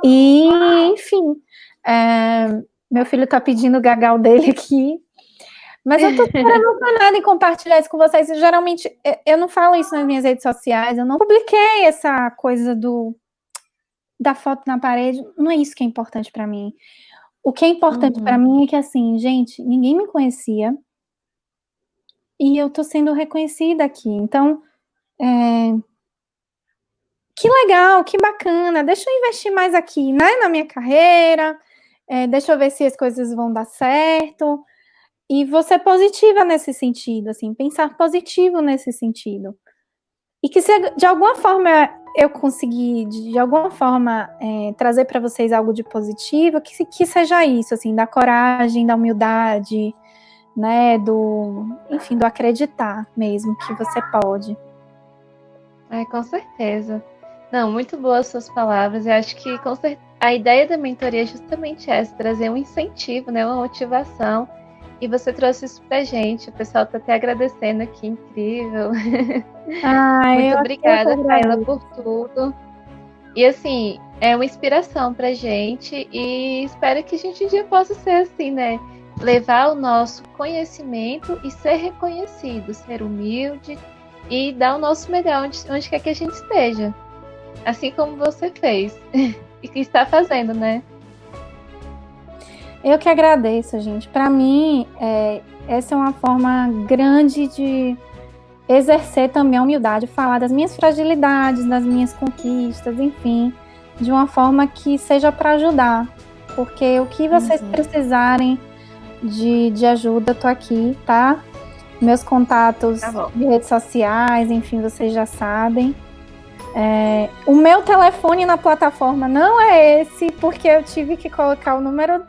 E, enfim, meu filho tá pedindo o gagal dele aqui. Mas eu tô super emocionada em compartilhar isso com vocês. Geralmente, eu não falo isso nas minhas redes sociais, eu não publiquei essa coisa da foto na parede. Não é isso que é importante para mim. O que é importante para mim é que, assim, gente, ninguém me conhecia e eu tô sendo reconhecida aqui. Então, que legal, que bacana. Deixa eu investir mais aqui, né, na minha carreira. Deixa eu ver se as coisas vão dar certo. E vou ser positiva nesse sentido, assim, pensar positivo nesse sentido. E que se de alguma forma eu conseguir, de alguma forma, trazer para vocês algo de positivo, que seja isso, assim, da coragem, da humildade, né, enfim, do acreditar mesmo que você pode. Com certeza. Não, muito boas suas palavras. Eu acho que a ideia da mentoria é justamente essa, trazer um incentivo, né, uma motivação. E você trouxe isso pra gente. O pessoal tá até agradecendo aqui, incrível. Muito obrigada, Kaila, por tudo. E assim, é uma inspiração pra gente e espero que a gente um dia possa ser assim, né? Levar o nosso conhecimento e ser reconhecido, ser humilde e dar o nosso melhor onde quer que a gente esteja. Assim como você fez e que está fazendo, né? Eu que agradeço, gente. Para mim, essa é uma forma grande de exercer também a humildade, falar das minhas fragilidades, das minhas conquistas, enfim, de uma forma que seja para ajudar. Porque o que vocês precisarem de ajuda, eu tô aqui, tá? Meus contatos de redes sociais, enfim, vocês já sabem. O meu telefone na plataforma não é esse, porque eu tive que colocar o número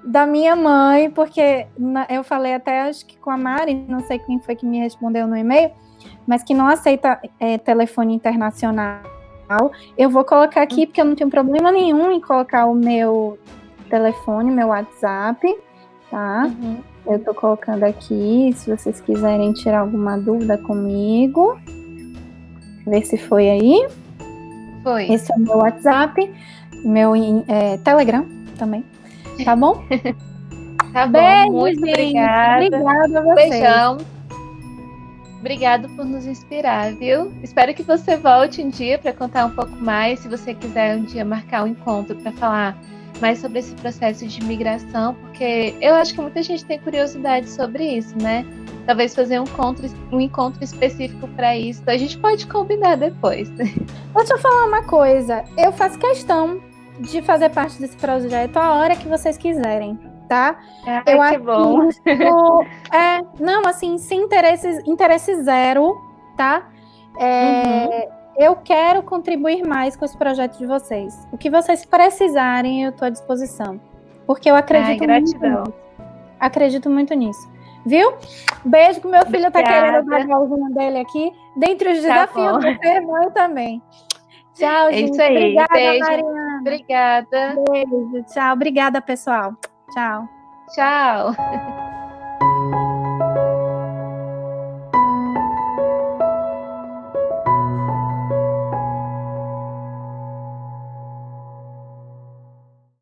da minha mãe, porque eu falei até, acho que com a Mari, não sei quem foi que me respondeu no e-mail, mas que não aceita telefone internacional. Eu vou colocar aqui, porque eu não tenho problema nenhum em colocar o meu telefone, meu WhatsApp, tá? Eu tô colocando aqui, se vocês quiserem tirar alguma dúvida comigo. Ver se foi aí. Foi. Esse é o meu WhatsApp, meu Telegram também, tá bom? Tá bom, beijo, muito gente. obrigada. Obrigada a vocês. Beijão. Obrigado por nos inspirar, viu? Espero que você volte um dia para contar um pouco mais, se você quiser um dia marcar um encontro para falar mais sobre esse processo de migração, porque eu acho que muita gente tem curiosidade sobre isso, né? Talvez fazer um encontro específico para isso. Então a gente pode combinar depois. Deixa eu falar uma coisa. Eu faço questão de fazer parte desse projeto a hora que vocês quiserem, tá? Eu que bom. Não, assim, sem interesse zero, tá? Eu quero contribuir mais com esse projeto de vocês. O que vocês precisarem, eu estou à disposição. Porque eu acredito muito nisso. Viu? Beijo, que meu filho tá querendo o gagalzinho dele aqui. Dentre os desafios do ser mãe também. Tchau, gente. Isso aí. Obrigada, Beijo. Mariana. Obrigada. Beijo. Tchau. Obrigada, pessoal. Tchau. Tchau.